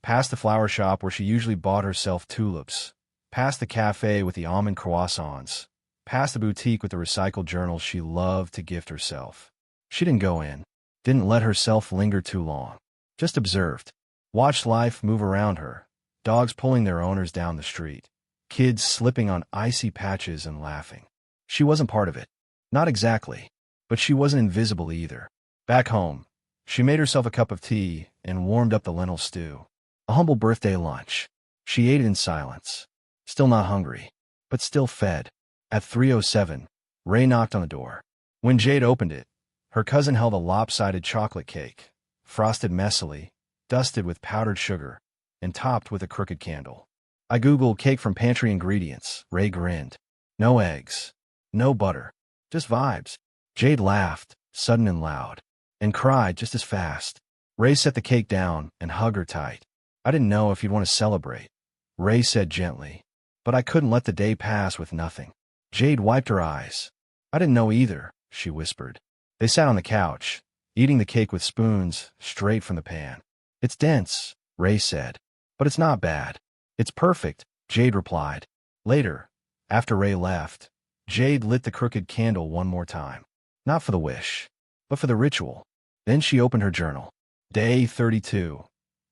past the flower shop where she usually bought herself tulips, past the cafe with the almond croissants, past the boutique with the recycled journals she loved to gift herself. She didn't go in, didn't let herself linger too long, just observed, watched life move around her, dogs pulling their owners down the street, kids slipping on icy patches and laughing. She wasn't part of it. Not exactly, but she wasn't invisible either. Back home, she made herself a cup of tea and warmed up the lentil stew. A humble birthday lunch. She ate it in silence. Still not hungry, but still fed. At 3:07, Ray knocked on the door. When Jade opened it, her cousin held a lopsided chocolate cake, frosted messily, dusted with powdered sugar, and topped with a crooked candle. "I Googled cake from pantry ingredients," Ray grinned. "No eggs, no butter, just vibes." Jade laughed, sudden and loud, and cried just as fast. Ray set the cake down and hugged her tight. "I didn't know if you'd want to celebrate," Ray said gently, "but I couldn't let the day pass with nothing." Jade wiped her eyes. "I didn't know either," she whispered. They sat on the couch, eating the cake with spoons straight from the pan. "It's dense," Ray said, "but it's not bad." "It's perfect," Jade replied. Later, after Ray left, Jade lit the crooked candle one more time. Not for the wish, but for the ritual. Then she opened her journal. Day 32.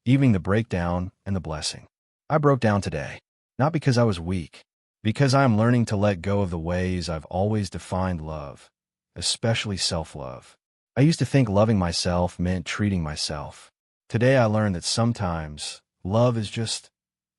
Evening the breakdown and the blessing. "I broke down today, not because I was weak, because I am learning to let go of the ways I've always defined love, especially self-love. I used to think loving myself meant treating myself. Today I learned that sometimes love is just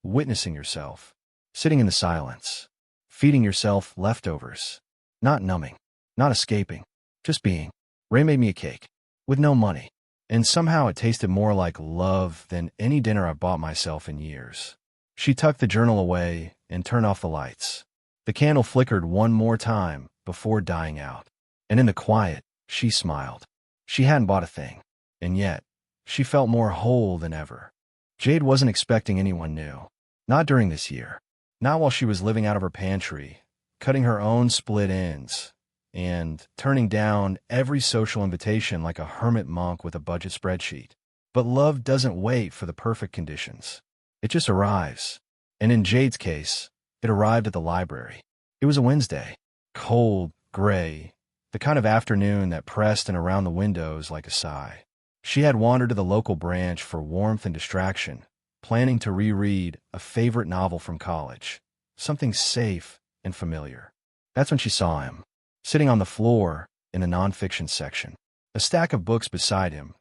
witnessing yourself, sitting in the silence, feeding yourself leftovers, not numbing, not escaping, just being." Ray made me a cake, with no money, and somehow it tasted more like love than any dinner I've bought myself in years. She tucked the journal away and turned off the lights. The candle flickered one more time before dying out, and in the quiet, she smiled. She hadn't bought a thing, and yet, she felt more whole than ever. Jade wasn't expecting anyone new. Not during this year. Not while she was living out of her pantry, cutting her own split ends, and turning down every social invitation like a hermit monk with a budget spreadsheet. But love doesn't wait for the perfect conditions. It just arrives. And in Jade's case, it arrived at the library. It was a Wednesday. Cold, gray, the kind of afternoon that pressed in around the windows like a sigh. She had wandered to the local branch for warmth and distraction, planning to reread a favorite novel from college, something safe and familiar. That's when she saw him, sitting on the floor in the nonfiction section, a stack of books beside him,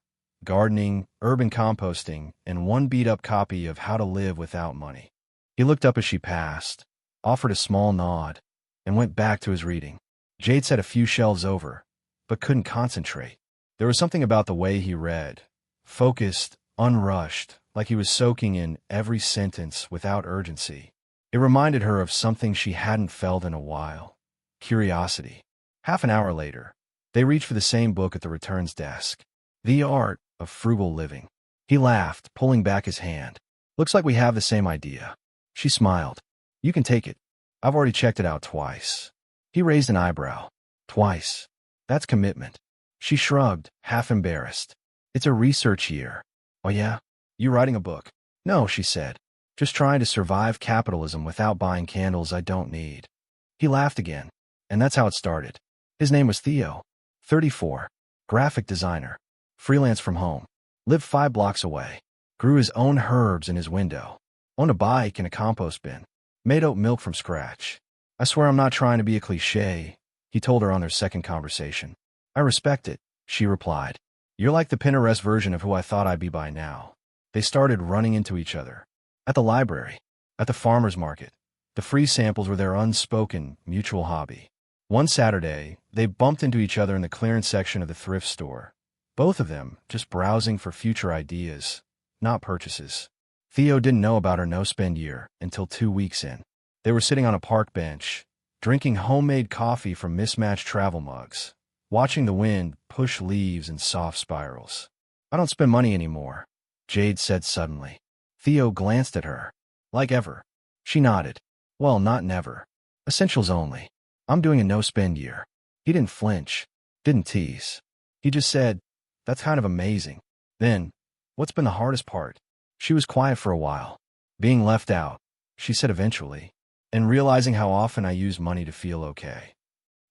gardening, urban composting, and one beat-up copy of How to Live Without Money. He looked up as she passed, offered a small nod, and went back to his reading. Jade sat a few shelves over, but couldn't concentrate. There was something about the way he read, focused, unrushed, like he was soaking in every sentence without urgency. It reminded her of something she hadn't felt in a while: curiosity. Half an hour later, they reached for the same book at the returns desk, The Art of Frugal Living. He laughed, pulling back his hand. "Looks like we have the same idea." She smiled. "You can take it. I've already checked it out twice." He raised an eyebrow. "Twice? That's commitment." She shrugged, half embarrassed. "It's a research year." "Oh yeah? You writing a book?" "No," she said. "Just trying to survive capitalism without buying candles I don't need." He laughed again, and that's how it started. His name was Theo, 34, graphic designer, freelance from home, lived 5 blocks away, grew his own herbs in his window, owned a bike and a compost bin, made oat milk from scratch. "I swear I'm not trying to be a cliché," he told her on their second conversation. "I respect it," she replied. "You're like the Pinterest version of who I thought I'd be by now." They started running into each other. At the library, at the farmer's market, the free samples were their unspoken mutual hobby. One Saturday, they bumped into each other in the clearance section of the thrift store, Both of them just browsing for future ideas, not purchases. Theo didn't know about her no-spend year until 2 weeks in. They were sitting on a park bench, drinking homemade coffee from mismatched travel mugs, watching the wind push leaves in soft spirals. "I don't spend money anymore," Jade said suddenly. Theo glanced at her. "Like ever?" She nodded. "Well, not never. Essentials only. I'm doing a no-spend year." He didn't flinch, didn't tease. He just said, "That's kind of amazing." Then, "What's been the hardest part?" She was quiet for a while. "Being left out," she said eventually, "and realizing how often I use money to feel okay."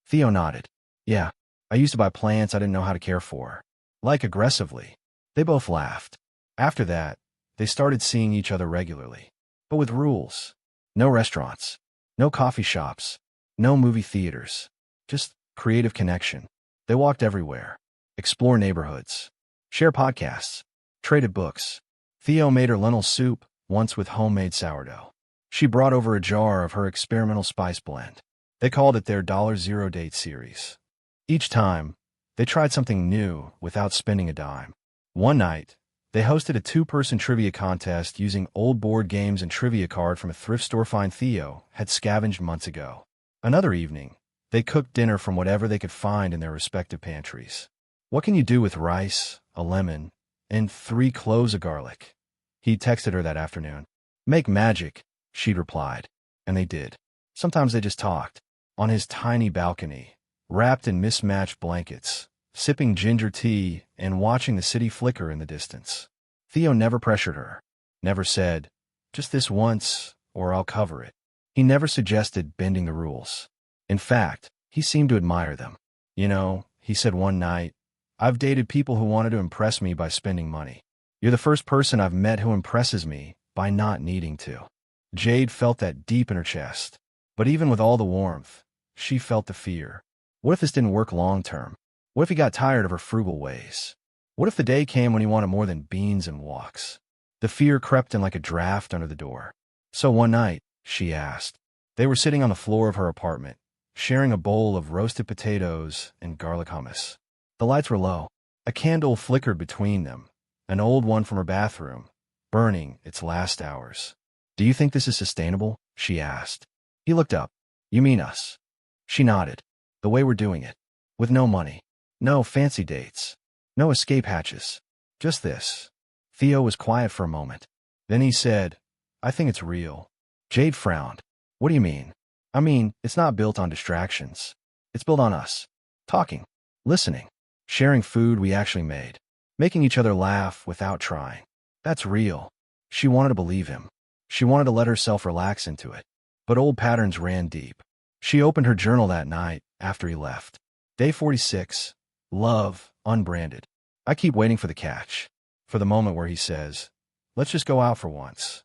Theo nodded. "Yeah, I used to buy plants I didn't know how to care for. Like aggressively." They both laughed. After that, they started seeing each other regularly. But with rules. No restaurants. No coffee shops. No movie theaters. Just creative connection. They walked everywhere. Explore neighborhoods. Share podcasts. Traded books. Theo made her lentil soup, once with homemade sourdough. She brought over a jar of her experimental spice blend. They called it their $0 date series. Each time, they tried something new without spending a dime. One night, they hosted a 2-person trivia contest using old board games and trivia card from a thrift store find Theo had scavenged months ago. Another evening, they cooked dinner from whatever they could find in their respective pantries. "What can you do with rice, a lemon, and 3 cloves of garlic?" He texted her that afternoon. "Make magic," she'd replied. And they did. Sometimes they just talked. On his tiny balcony, wrapped in mismatched blankets, sipping ginger tea and watching the city flicker in the distance. Theo never pressured her. Never said, "Just this once, or I'll cover it." He never suggested bending the rules. In fact, he seemed to admire them. "You know," he said one night, "I've dated people who wanted to impress me by spending money. You're the first person I've met who impresses me by not needing to." Jade felt that deep in her chest. But even with all the warmth, she felt the fear. What if this didn't work long term? What if he got tired of her frugal ways? What if the day came when he wanted more than beans and walks? The fear crept in like a draft under the door. So one night, she asked. They were sitting on the floor of her apartment, sharing a bowl of roasted potatoes and garlic hummus. The lights were low. A candle flickered between them, an old one from her bathroom, burning its last hours. "Do you think this is sustainable?" she asked. He looked up. "You mean us?" She nodded. "The way we're doing it. With no money. No fancy dates. No escape hatches. Just this." Theo was quiet for a moment. Then he said, "I think it's real." Jade frowned. "What do you mean?" "I mean, it's not built on distractions. It's built on us. Talking. Listening. Sharing food we actually made. Making each other laugh without trying. That's real." She wanted to believe him. She wanted to let herself relax into it. But old patterns ran deep. She opened her journal that night after he left. Day 46. Love, unbranded. I keep waiting for the catch. For the moment where he says, "Let's just go out for once."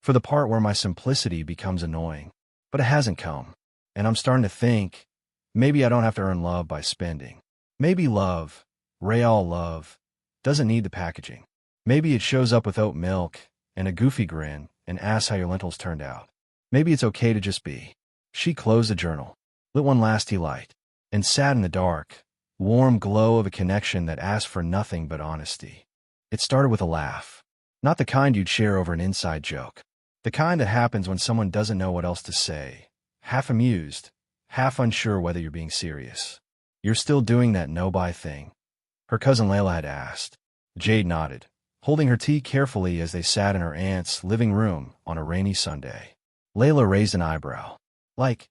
For the part where my simplicity becomes annoying. But it hasn't come. And I'm starting to think, maybe I don't have to earn love by spending. Maybe love, real love, doesn't need the packaging. Maybe it shows up with oat milk and a goofy grin and asks how your lentils turned out. Maybe it's okay to just be. She closed the journal, lit one last tea light, and sat in the dark, warm glow of a connection that asked for nothing but honesty. It started with a laugh. Not the kind you'd share over an inside joke. The kind that happens when someone doesn't know what else to say, half amused, half unsure whether you're being serious. "You're still doing that no-buy thing?" her cousin Layla had asked. Jade nodded, holding her tea carefully as they sat in her aunt's living room on a rainy Sunday. Layla raised an eyebrow. "Like,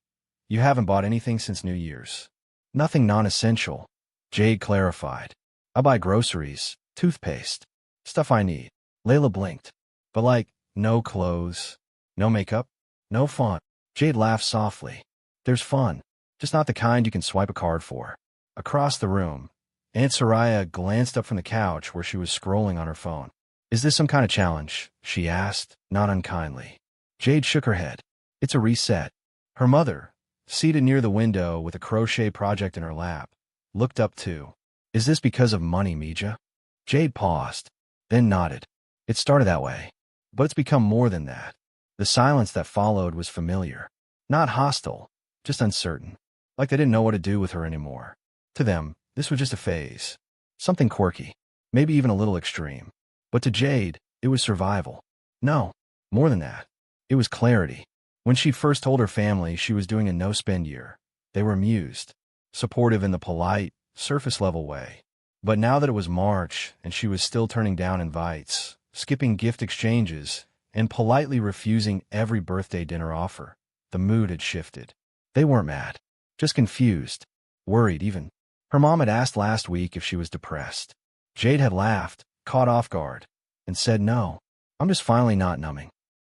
you haven't bought anything since New Year's?" "Nothing non-essential," Jade clarified. "I buy groceries, toothpaste, stuff I need." Layla blinked. "But like, no clothes, no makeup, no fun?" Jade laughed softly. "There's fun, just not the kind you can swipe a card for." Across the room, Aunt Soraya glanced up from the couch where she was scrolling on her phone. "Is this some kind of challenge?" she asked, not unkindly. Jade shook her head. "It's a reset." Her mother, seated near the window with a crochet project in her lap, looked up too. "Is this because of money, Mija?" Jade paused, then nodded. "It started that way. But it's become more than that." The silence that followed was familiar. Not hostile, just uncertain. Like they didn't know what to do with her anymore. To them, this was just a phase. Something quirky. Maybe even a little extreme. But to Jade, it was survival. No, more than that. It was clarity. When she first told her family she was doing a no-spend year, they were amused, supportive in the polite, surface-level way. But now that it was March and she was still turning down invites, skipping gift exchanges, and politely refusing every birthday dinner offer, the mood had shifted. They weren't mad, just confused, worried even. Her mom had asked last week if she was depressed. Jade had laughed, caught off guard, and said no, I'm just finally not numbing.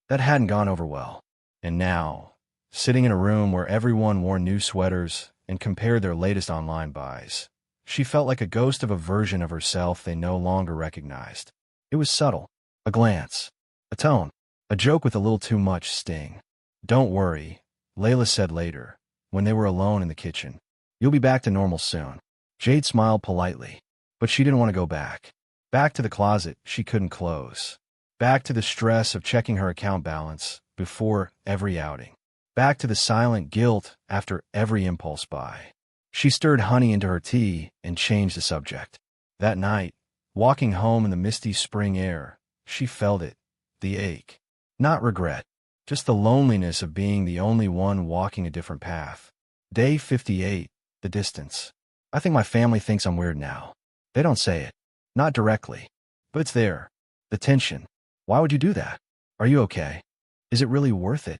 That hadn't gone over well. And now, sitting in a room where everyone wore new sweaters and compared their latest online buys, she felt like a ghost of a version of herself they no longer recognized. It was subtle, a glance, a tone, a joke with a little too much sting. Don't worry, Layla said later, when they were alone in the kitchen. You'll be back to normal soon. Jade smiled politely, but she didn't want to go back. Back to the closet she couldn't close. Back to the stress of checking her account balance before every outing. Back to the silent guilt after every impulse buy. She stirred honey into her tea and changed the subject. That night, walking home in the misty spring air, she felt it, the ache. Not regret, just the loneliness of being the only one walking a different path. Day 58, the distance. I think my family thinks I'm weird now. They don't say it. Not directly. But it's there. The tension. Why would you do that? Are you okay? Is it really worth it?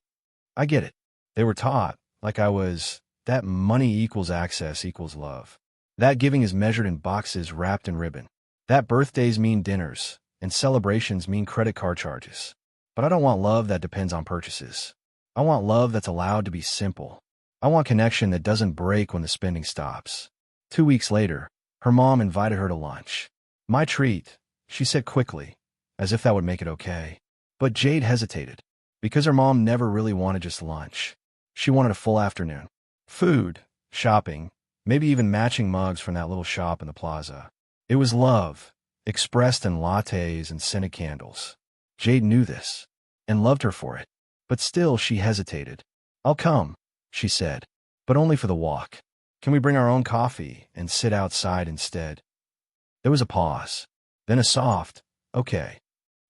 I get it. They were taught, like I was, that money equals access equals love. That giving is measured in boxes wrapped in ribbon. That birthdays mean dinners, and celebrations mean credit card charges. But I don't want love that depends on purchases. I want love that's allowed to be simple. I want connection that doesn't break when the spending stops. 2 weeks later, her mom invited her to lunch. My treat, she said quickly, as if that would make it okay. But Jade hesitated, because her mom never really wanted just lunch. She wanted a full afternoon. Food, shopping, maybe even matching mugs from that little shop in the plaza. It was love, expressed in lattes and scented candles. Jade knew this, and loved her for it. But still she hesitated. I'll come, she said, but only for the walk. Can we bring our own coffee and sit outside instead? There was a pause, then a soft, okay.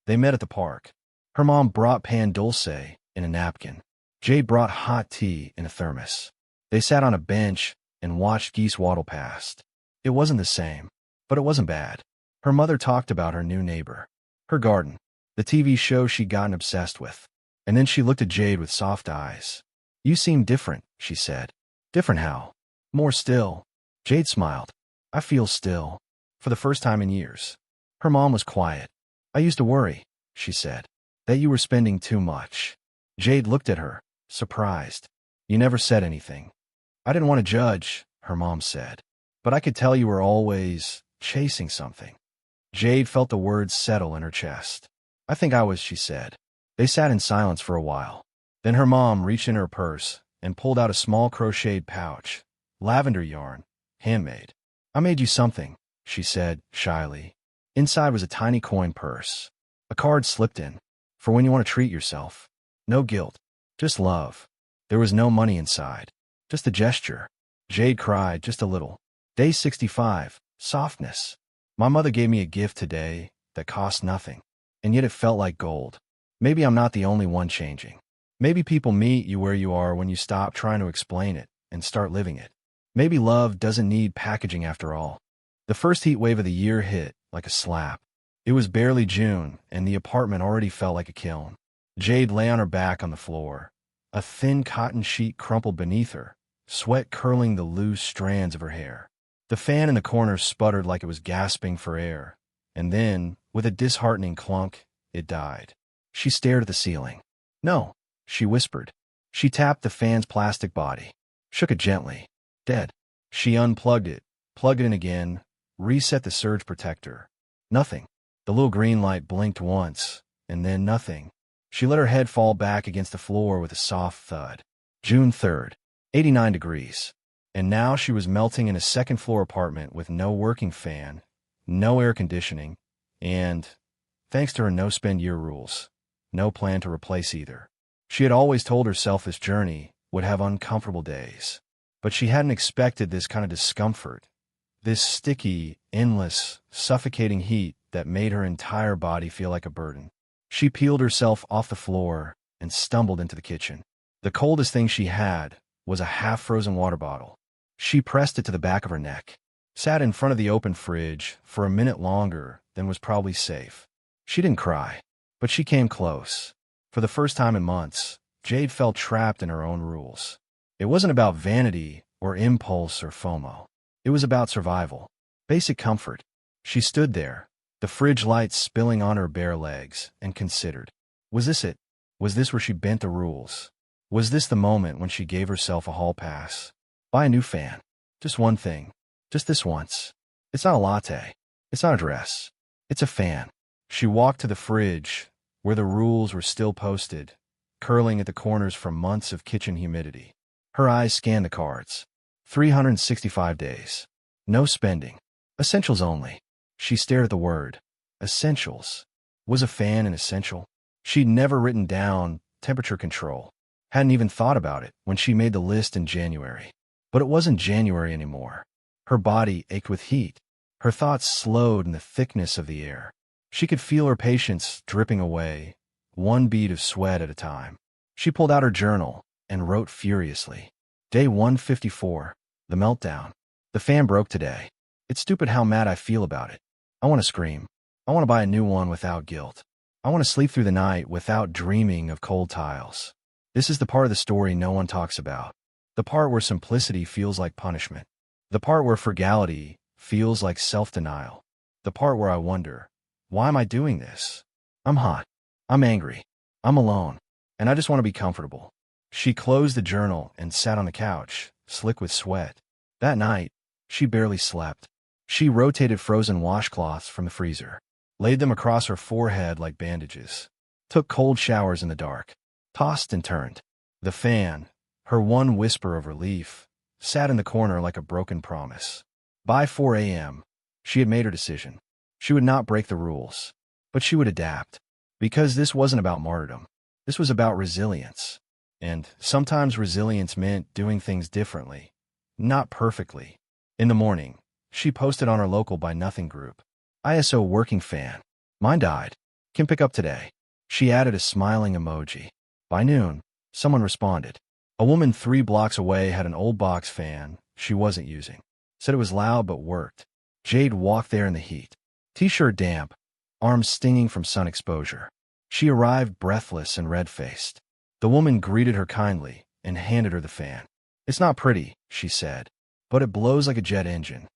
They met at the park. Her mom brought pan dulce in a napkin. Jade brought hot tea in a thermos. They sat on a bench and watched geese waddle past. It wasn't the same, but it wasn't bad. Her mother talked about her new neighbor, her garden, the TV show she'd gotten obsessed with. And then she looked at Jade with soft eyes. You seem different, she said. Different how? More still. Jade smiled. I feel still. For the first time in years. Her mom was quiet. I used to worry, she said, that you were spending too much. Jade looked at her, surprised. You never said anything. I didn't want to judge, her mom said. But I could tell you were always chasing something. Jade felt the words settle in her chest. I think I was, she said. They sat in silence for a while. Then her mom reached in her purse and pulled out a small crocheted pouch. Lavender yarn, handmade. I made you something, she said, shyly. Inside was a tiny coin purse. A card slipped in. For when you want to treat yourself. No guilt. Just love. There was no money inside. Just a gesture. Jade cried just a little. Day 65. Softness. My mother gave me a gift today that cost nothing. And yet it felt like gold. Maybe I'm not the only one changing. Maybe people meet you where you are when you stop trying to explain it and start living it. Maybe love doesn't need packaging after all. The first heat wave of the year hit like a slap. It was barely June, and the apartment already felt like a kiln. Jade lay on her back on the floor, a thin cotton sheet crumpled beneath her, sweat curling the loose strands of her hair. The fan in the corner sputtered like it was gasping for air, and then, with a disheartening clunk, it died. She stared at the ceiling. No, she whispered. She tapped the fan's plastic body, shook it gently. Dead. She unplugged it, plugged it in again, reset the surge protector. Nothing. The little green light blinked once, and then nothing. She let her head fall back against the floor with a soft thud. June 3rd, 89 degrees. And now she was melting in a second-floor apartment with no working fan, no air conditioning, and, thanks to her no-spend-year rules, no plan to replace either. She had always told herself this journey would have uncomfortable days. But she hadn't expected this kind of discomfort, This sticky, endless, suffocating heat that made her entire body feel like a burden. She peeled herself off the floor and stumbled into the kitchen. The coldest thing she had was a half-frozen water bottle. She pressed it to the back of her neck, sat in front of the open fridge for a minute longer than was probably safe. She didn't cry, but she came close. For the first time in months, Jade felt trapped in her own rules. It wasn't about vanity or impulse or FOMO. It was about survival, basic comfort. She stood there, the fridge lights spilling on her bare legs, and considered. Was this it? Was this where she bent the rules? Was this the moment when she gave herself a hall pass? Buy a new fan. Just one thing. Just this once. It's not a latte. It's not a dress. It's a fan. She walked to the fridge, where the rules were still posted, curling at the corners from months of kitchen humidity. Her eyes scanned the cards. 365 days. No spending. Essentials only. She stared at the word. Essentials. Was a fan an essential? She'd never written down temperature control. Hadn't even thought about it when she made the list in January. But it wasn't January anymore. Her body ached with heat. Her thoughts slowed in the thickness of the air. She could feel her patience dripping away, one bead of sweat at a time. She pulled out her journal and wrote furiously. Day 154. The meltdown. The fan broke today. It's stupid how mad I feel about it. I want to scream. I want to buy a new one without guilt. I want to sleep through the night without dreaming of cold tiles. This is the part of the story no one talks about. The part where simplicity feels like punishment. The part where frugality feels like self-denial. The part where I wonder, why am I doing this? I'm hot. I'm angry. I'm alone. And I just want to be comfortable. She closed the journal and sat on the couch, slick with sweat. That night, she barely slept. She rotated frozen washcloths from the freezer, laid them across her forehead like bandages, took cold showers in the dark, tossed and turned. The fan, her one whisper of relief, sat in the corner like a broken promise. By 4 a.m., she had made her decision. She would not break the rules, but she would adapt. Because this wasn't about martyrdom. This was about resilience. And sometimes resilience meant doing things differently, not perfectly. In the morning, she posted on her local Buy Nothing group. ISO working fan. Mine died. Can pick up today. She added a smiling emoji. By noon, someone responded. A woman 3 blocks away had an old box fan she wasn't using. Said it was loud but worked. Jade walked there in the heat. T-shirt damp, arms stinging from sun exposure. She arrived breathless and red-faced. The woman greeted her kindly and handed her the fan. It's not pretty, she said, but it blows like a jet engine.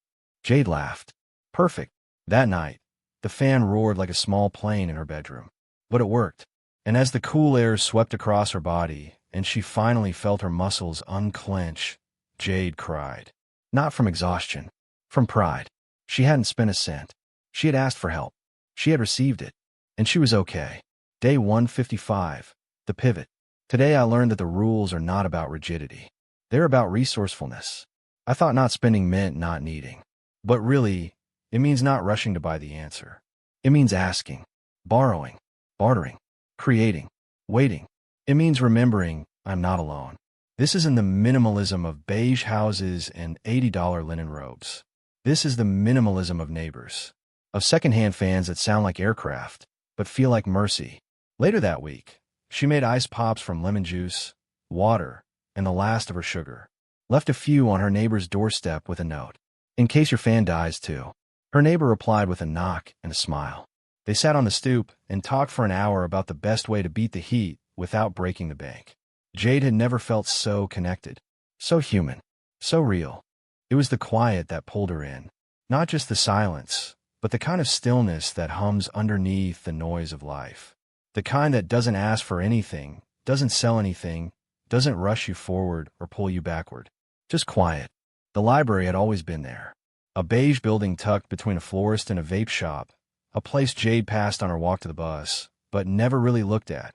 Jade laughed. Perfect. That night, the fan roared like a small plane in her bedroom. But it worked. And as the cool air swept across her body and she finally felt her muscles unclench, Jade cried. Not from exhaustion. From pride. She hadn't spent a cent. She had asked for help. She had received it. And she was okay. Day 155. The pivot. Today I learned that the rules are not about rigidity. They're about resourcefulness. I thought not spending meant not needing. But really, it means not rushing to buy the answer. It means asking, borrowing, bartering, creating, waiting. It means remembering I'm not alone. This isn't the minimalism of beige houses and $80 linen robes. This is the minimalism of neighbors, of secondhand fans that sound like aircraft, but feel like mercy. Later that week, she made ice pops from lemon juice, water, and the last of her sugar. Left a few on her neighbor's doorstep with a note. In case your fan dies too. Her neighbor replied with a knock and a smile. They sat on the stoop and talked for an hour about the best way to beat the heat without breaking the bank. Jade had never felt so connected, so human, so real. It was the quiet that pulled her in, not just the silence, but the kind of stillness that hums underneath the noise of life. The kind that doesn't ask for anything, doesn't sell anything, doesn't rush you forward or pull you backward. Just quiet. The library had always been there. A beige building tucked between a florist and a vape shop, a place Jade passed on her walk to the bus, but never really looked at,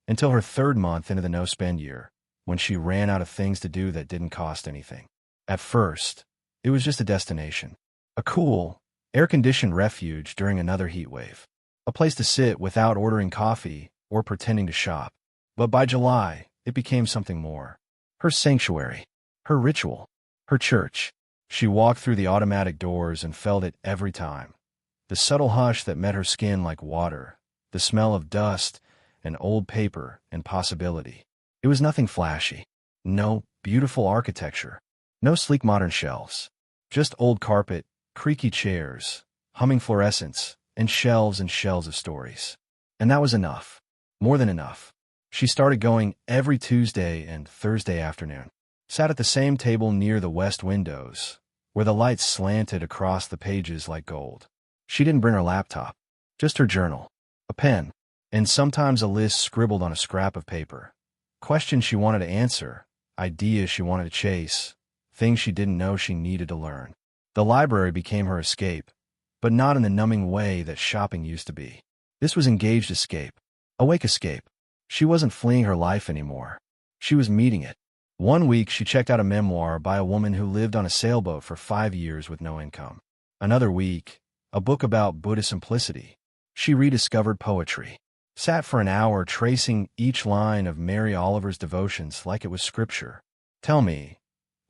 until her 3rd month into the no-spend year, when she ran out of things to do that didn't cost anything. At first, it was just a destination. A cool, air-conditioned refuge during another heat wave. A place to sit without ordering coffee or pretending to shop. But by July, it became something more. Her sanctuary. Her ritual. Her church. She walked through the automatic doors and felt it every time. The subtle hush that met her skin like water, the smell of dust and old paper and possibility. It was nothing flashy. No beautiful architecture. No sleek modern shelves. Just old carpet, creaky chairs, humming fluorescents, and shelves of stories. And that was enough. More than enough. She started going every Tuesday and Thursday afternoon. Sat at the same table near the west windows, where the lights slanted across the pages like gold. She didn't bring her laptop, just her journal, a pen, and sometimes a list scribbled on a scrap of paper. Questions she wanted to answer, ideas she wanted to chase, things she didn't know she needed to learn. The library became her escape, but not in the numbing way that shopping used to be. This was engaged escape, awake escape. She wasn't fleeing her life anymore. She was meeting it. One week, she checked out a memoir by a woman who lived on a sailboat for 5 years with no income. Another week, a book about Buddhist simplicity. She rediscovered poetry. Sat for an hour tracing each line of Mary Oliver's devotions like it was scripture. Tell me,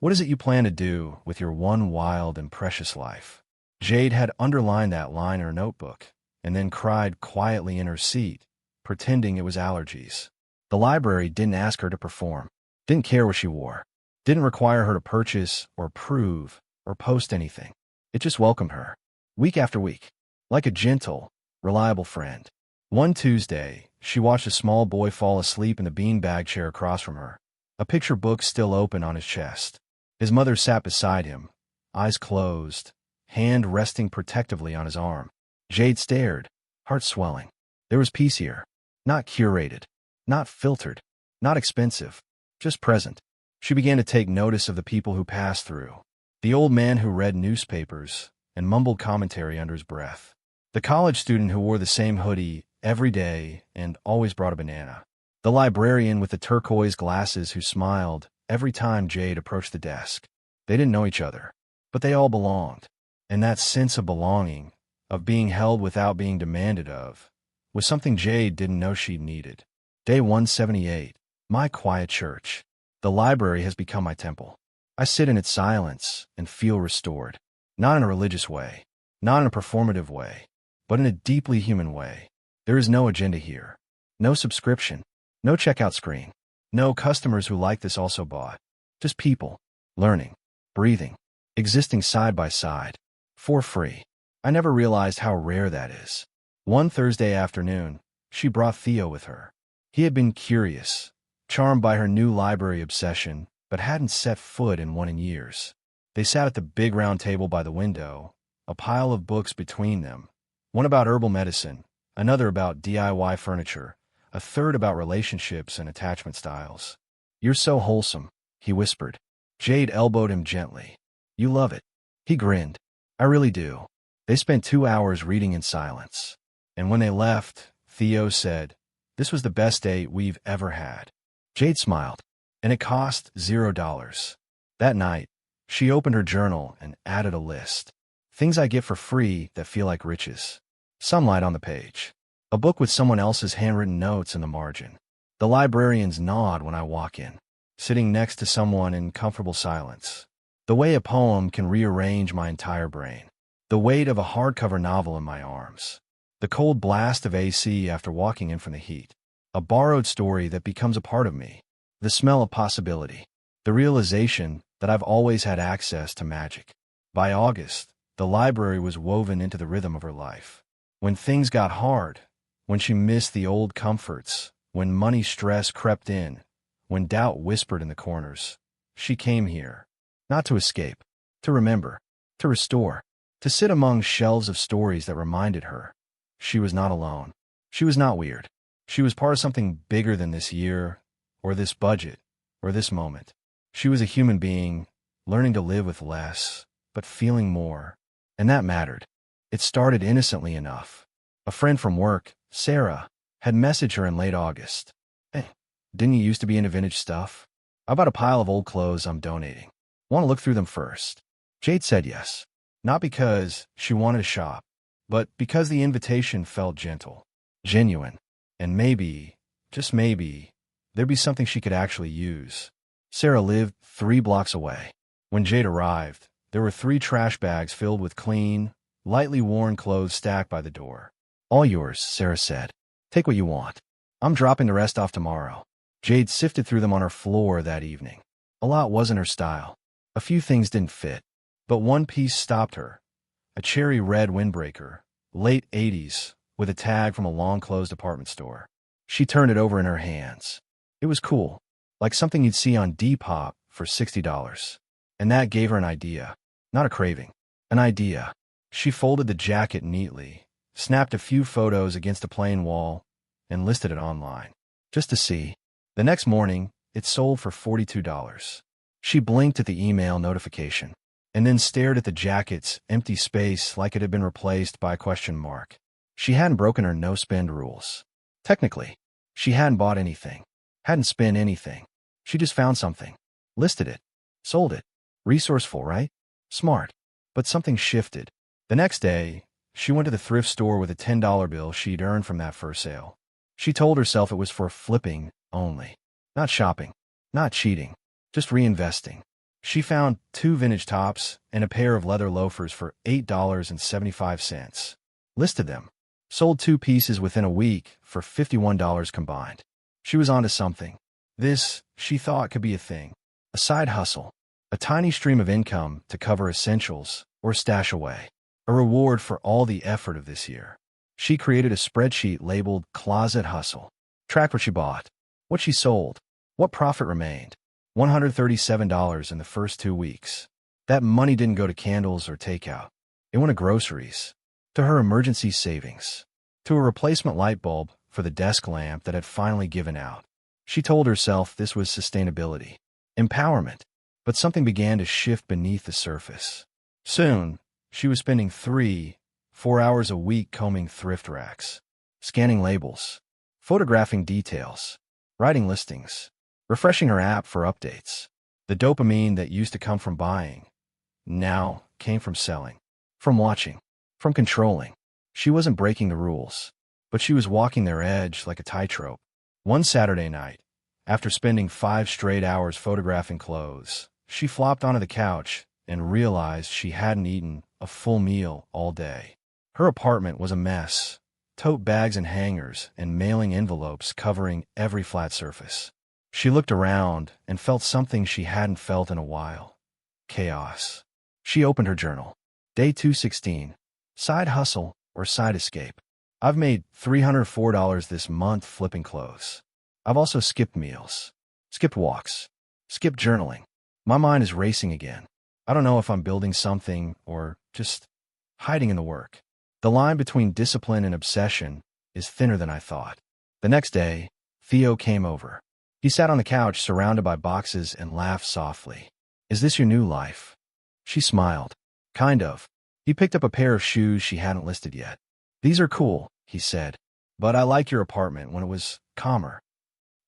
what is it you plan to do with your one wild and precious life? Jade had underlined that line in her notebook, and then cried quietly in her seat, pretending it was allergies. The library didn't ask her to perform, didn't care what she wore, didn't require her to purchase or prove or post anything. It just welcomed her, week after week, like a gentle, reliable friend. One Tuesday, she watched a small boy fall asleep in the beanbag chair across from her, a picture book still open on his chest. His mother sat beside him, eyes closed, hand resting protectively on his arm. Jade stared, heart swelling. There was peace here, not curated, not filtered, not expensive, just present. She began to take notice of the people who passed through. The old man who read newspapers and mumbled commentary under his breath. The college student who wore the same hoodie every day and always brought a banana. The librarian with the turquoise glasses who smiled every time Jade approached the desk. They didn't know each other, but they all belonged. And that sense of belonging, of being held without being demanded of, was something Jade didn't know she needed. Day 178. My quiet church. The library has become my temple. I sit in its silence and feel restored. Not in a religious way, not in a performative way, but in a deeply human way. There is no agenda here. No subscription. No checkout screen. No customers who like this also bought. Just people. Learning. Breathing. Existing side by side. For free. I never realized how rare that is. One Thursday afternoon, she brought Theo with her. He had been curious, charmed by her new library obsession, but hadn't set foot in one in years. They sat at the big round table by the window, a pile of books between them, one about herbal medicine, another about DIY furniture, a third about relationships and attachment styles. You're so wholesome, he whispered. Jade elbowed him gently. You love it. He grinned. I really do. They spent 2 hours reading in silence. And when they left, Theo said, this was the best date we've ever had. Jade smiled, and it cost $0. That night, she opened her journal and added a list. Things I get for free that feel like riches. Sunlight on the page. A book with someone else's handwritten notes in the margin. The librarian's nod when I walk in, sitting next to someone in comfortable silence. The way a poem can rearrange my entire brain. The weight of a hardcover novel in my arms. The cold blast of AC after walking in from the heat. A borrowed story that becomes a part of me. The smell of possibility. The realization that I've always had access to magic. By August, the library was woven into the rhythm of her life. When things got hard, when she missed the old comforts, when money stress crept in, when doubt whispered in the corners, she came here. Not to escape, to remember, to restore, to sit among shelves of stories that reminded her. She was not alone. She was not weird. She was part of something bigger than this year, or this budget, or this moment. She was a human being, learning to live with less, but feeling more. And that mattered. It started innocently enough. A friend from work, Sarah, had messaged her in late August. Hey, didn't you used to be into vintage stuff? I bought a pile of old clothes I'm donating. Want to look through them first? Jade said yes. Not because she wanted to shop, but because the invitation felt gentle, genuine, and maybe, just maybe, there'd be something she could actually use. Sarah lived 3 blocks away. When Jade arrived, There were 3 trash bags filled with clean, lightly worn clothes stacked by the door. "All yours," Sarah said. "Take what you want. I'm dropping the rest off tomorrow." Jade sifted through them on her floor that evening. A lot wasn't her style. A few things didn't fit. But one piece stopped her. A cherry red windbreaker, late 80s, with a tag from a long-closed department store. She turned it over in her hands. It was cool, like something you'd see on Depop for $60. And that gave her an idea. Not a craving. An idea. She folded the jacket neatly, snapped a few photos against a plain wall, and listed it online. Just to see. The next morning, it sold for $42. She blinked at the email notification, and then stared at the jacket's empty space like it had been replaced by a question mark. She hadn't broken her no-spend rules. Technically, she hadn't bought anything, hadn't spent anything. She just found something, listed it, sold it. Resourceful, right? Smart. But something shifted. The next day, she went to the thrift store with a $10 bill she'd earned from that first sale. She told herself it was for flipping only. Not shopping. Not cheating. Just reinvesting. She found 2 vintage tops and a pair of leather loafers for $8.75. Listed them. Sold 2 pieces within a week for $51 combined. She was onto something. This, she thought, could be a thing. A side hustle. A tiny stream of income to cover essentials or stash away. A reward for all the effort of this year. She created a spreadsheet labeled Closet Hustle. Tracked what she bought, what she sold, what profit remained. $137 in the first 2 weeks. That money didn't go to candles or takeout. It went to groceries, to her emergency savings, to a replacement light bulb for the desk lamp that had finally given out. She told herself this was sustainability, empowerment. But something began to shift beneath the surface. Soon, she was spending 3-4 hours a week combing thrift racks, scanning labels, photographing details, writing listings, refreshing her app for updates. The dopamine that used to come from buying now came from selling, from watching, from controlling. She wasn't breaking the rules, but she was walking their edge like a tightrope. One Saturday night, after spending 5 straight hours photographing clothes, she flopped onto the couch and realized she hadn't eaten a full meal all day. Her apartment was a mess, tote bags and hangers and mailing envelopes covering every flat surface. She looked around and felt something she hadn't felt in a while. Chaos. She opened her journal. Day 216. Side hustle or side escape. I've made $304 this month flipping clothes. I've also skipped meals, skipped walks, skipped journaling. My mind is racing again. I don't know if I'm building something or just hiding in the work. The line between discipline and obsession is thinner than I thought. The next day, Theo came over. He sat on the couch surrounded by boxes and laughed softly. "Is this your new life?" She smiled. "Kind of." He picked up a pair of shoes she hadn't listed yet. "These are cool," he said. "But I like your apartment when it was calmer."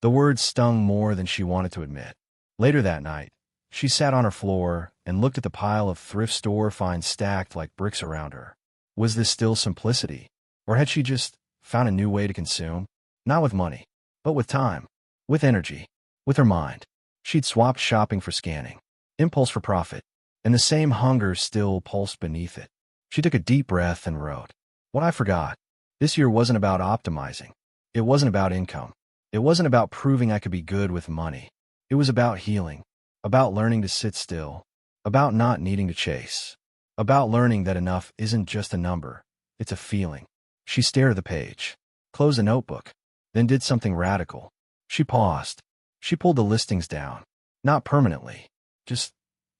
The words stung more than she wanted to admit. Later that night, she sat on her floor and looked at the pile of thrift store finds stacked like bricks around her. Was this still simplicity? Or had she just found a new way to consume? Not with money, but with time, with energy, with her mind. She'd swapped shopping for scanning, impulse for profit, and the same hunger still pulsed beneath it. She took a deep breath and wrote, "What I forgot. This year wasn't about optimizing. It wasn't about income. It wasn't about proving I could be good with money. It was about healing. About learning to sit still, about not needing to chase, about learning that enough isn't just a number, it's a feeling." She stared at the page, closed the notebook, then did something radical. She paused. She pulled the listings down, not permanently, just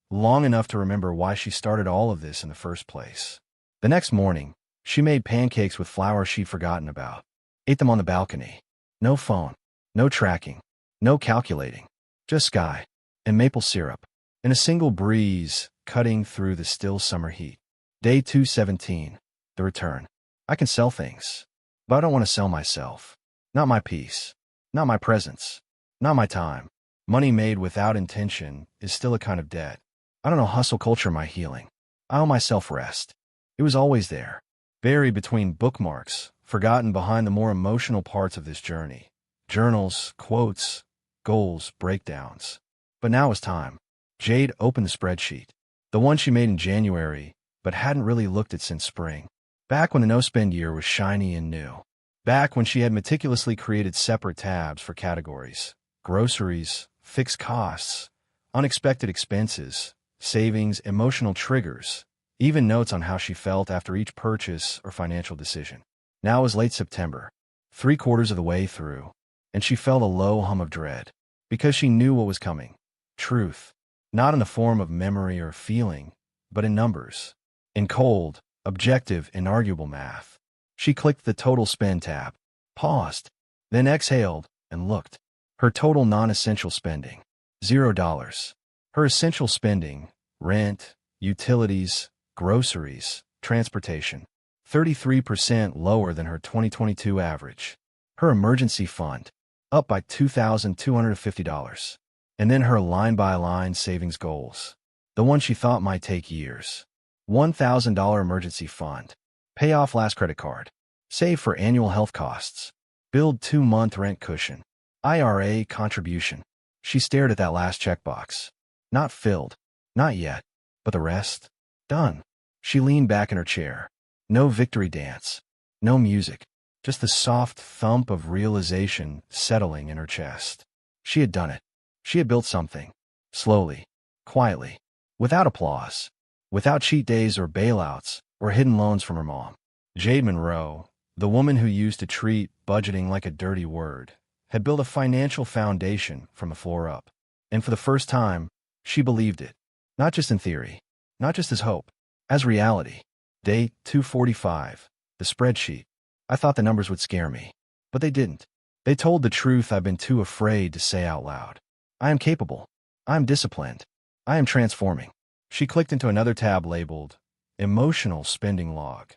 long enough to remember why she started all of this in the first place. The next morning, she made pancakes with flour she'd forgotten about, ate them on the balcony. No phone, no tracking, no calculating, just sky and maple syrup, and a single breeze cutting through the still summer heat. Day 217. The return. I can sell things, but I don't want to sell myself. Not my peace. Not my presence. Not my time. Money made without intention is still a kind of debt. I don't know hustle culture my healing. I owe myself rest. It was always there, buried between bookmarks, forgotten behind the more emotional parts of this journey. Journals, quotes, goals, breakdowns. But now was time. Jade opened the spreadsheet. The one she made in January, but hadn't really looked at since spring. Back when the no-spend year was shiny and new. Back when she had meticulously created separate tabs for categories: groceries, fixed costs, unexpected expenses, savings, emotional triggers, even notes on how she felt after each purchase or financial decision. Now it was late September, 3/4 of the way through, and she felt a low hum of dread. Because she knew what was coming. Truth. Not in the form of memory or feeling, but in numbers. In cold, objective, inarguable math. She clicked the total spend tab, paused, then exhaled, and looked. Her total non-essential spending, $0. Her essential spending, rent, utilities, groceries, transportation, 33% lower than her 2022 average. Her emergency fund, up by $2,250. And then her line-by-line savings goals, the one she thought might take years. $1,000 emergency fund, pay off last credit card, save for annual health costs, build 2-month rent cushion, IRA contribution. She stared at that last checkbox. Not filled, not yet, but the rest? Done. She leaned back in her chair. No victory dance, no music, just the soft thump of realization settling in her chest. She had done it. She had built something. Slowly, quietly, without applause, without cheat days or bailouts or hidden loans from her mom. Jade Monroe, the woman who used to treat budgeting like a dirty word, had built a financial foundation from the floor up. And for the first time, she believed it. Not just in theory, not just as hope, as reality. Day 245, the spreadsheet. I thought the numbers would scare me, but they didn't. They told the truth I've been too afraid to say out loud. I am capable. I am disciplined. I am transforming. She clicked into another tab labeled Emotional Spending Log.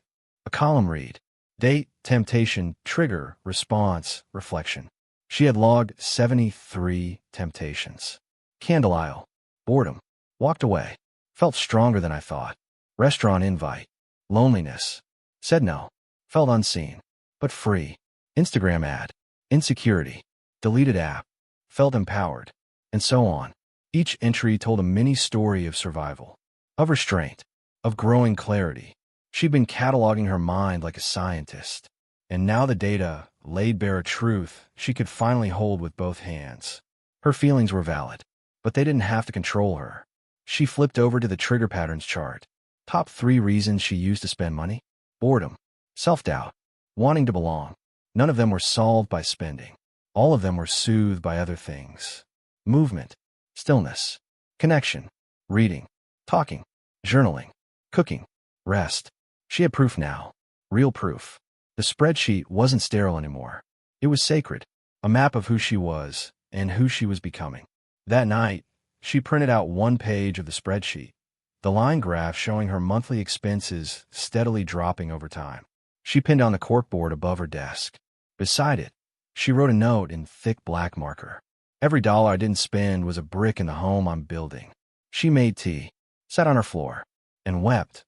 A column read, date, temptation, trigger, response, reflection. She had logged 73 temptations. Candle aisle. Boredom. Walked away. Felt stronger than I thought. Restaurant invite. Loneliness. Said no. Felt unseen. But free. Instagram ad. Insecurity. Deleted app. Felt empowered. And so on. Each entry told a mini story of survival. Of restraint. Of growing clarity. She'd been cataloging her mind like a scientist. And now the data laid bare a truth she could finally hold with both hands. Her feelings were valid, but they didn't have to control her. She flipped over to the trigger patterns chart. Top 3 reasons she used to spend money? Boredom. Self-doubt. Wanting to belong. None of them were solved by spending. All of them were soothed by other things. Movement. Stillness. Connection. Reading. Talking. Journaling. Cooking. Rest. She had proof now. Real proof. The spreadsheet wasn't sterile anymore. It was sacred. A map of who she was and who she was becoming. That night, she printed out one page of the spreadsheet, the line graph showing her monthly expenses steadily dropping over time. She pinned on the corkboard above her desk. Beside it, she wrote a note in thick black marker. Every dollar I didn't spend was a brick in the home I'm building. She made tea, sat on her floor, and wept.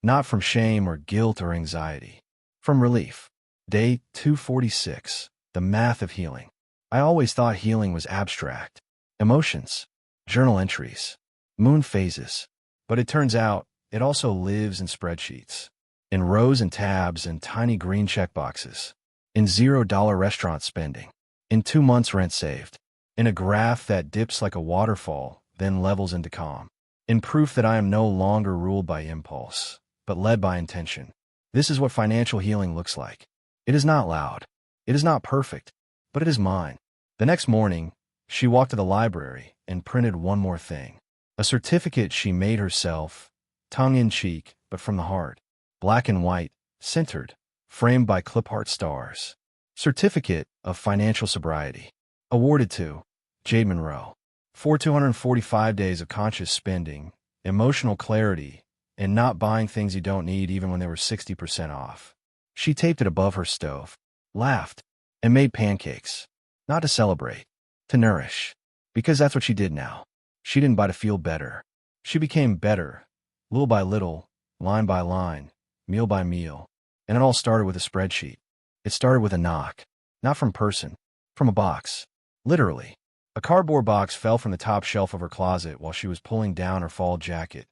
Not from shame or guilt or anxiety. From relief. Day 246. The math of healing. I always thought healing was abstract. Emotions. Journal entries. Moon phases. But it turns out, it also lives in spreadsheets. In rows and tabs and tiny green checkboxes. In $0 restaurant spending. In 2 months rent saved. In a graph that dips like a waterfall, then levels into calm. In proof that I am no longer ruled by impulse, but led by intention. This is what financial healing looks like. It is not loud. It is not perfect, but it is mine. The next morning, she walked to the library and printed one more thing. A certificate she made herself, tongue-in-cheek, but from the heart. Black and white, centered, framed by clip-art stars. Certificate of Financial Sobriety. Awarded to Jade Monroe. For 245 days of conscious spending, emotional clarity, and not buying things you don't need even when they were 60% off. She taped it above her stove, laughed, and made pancakes. Not to celebrate, to nourish. Because that's what she did now. She didn't buy to feel better. She became better, little by little, line by line, meal by meal. And it all started with a spreadsheet. It started with a knock. Not from person, from a box. Literally. A cardboard box fell from the top shelf of her closet while she was pulling down her fall jacket.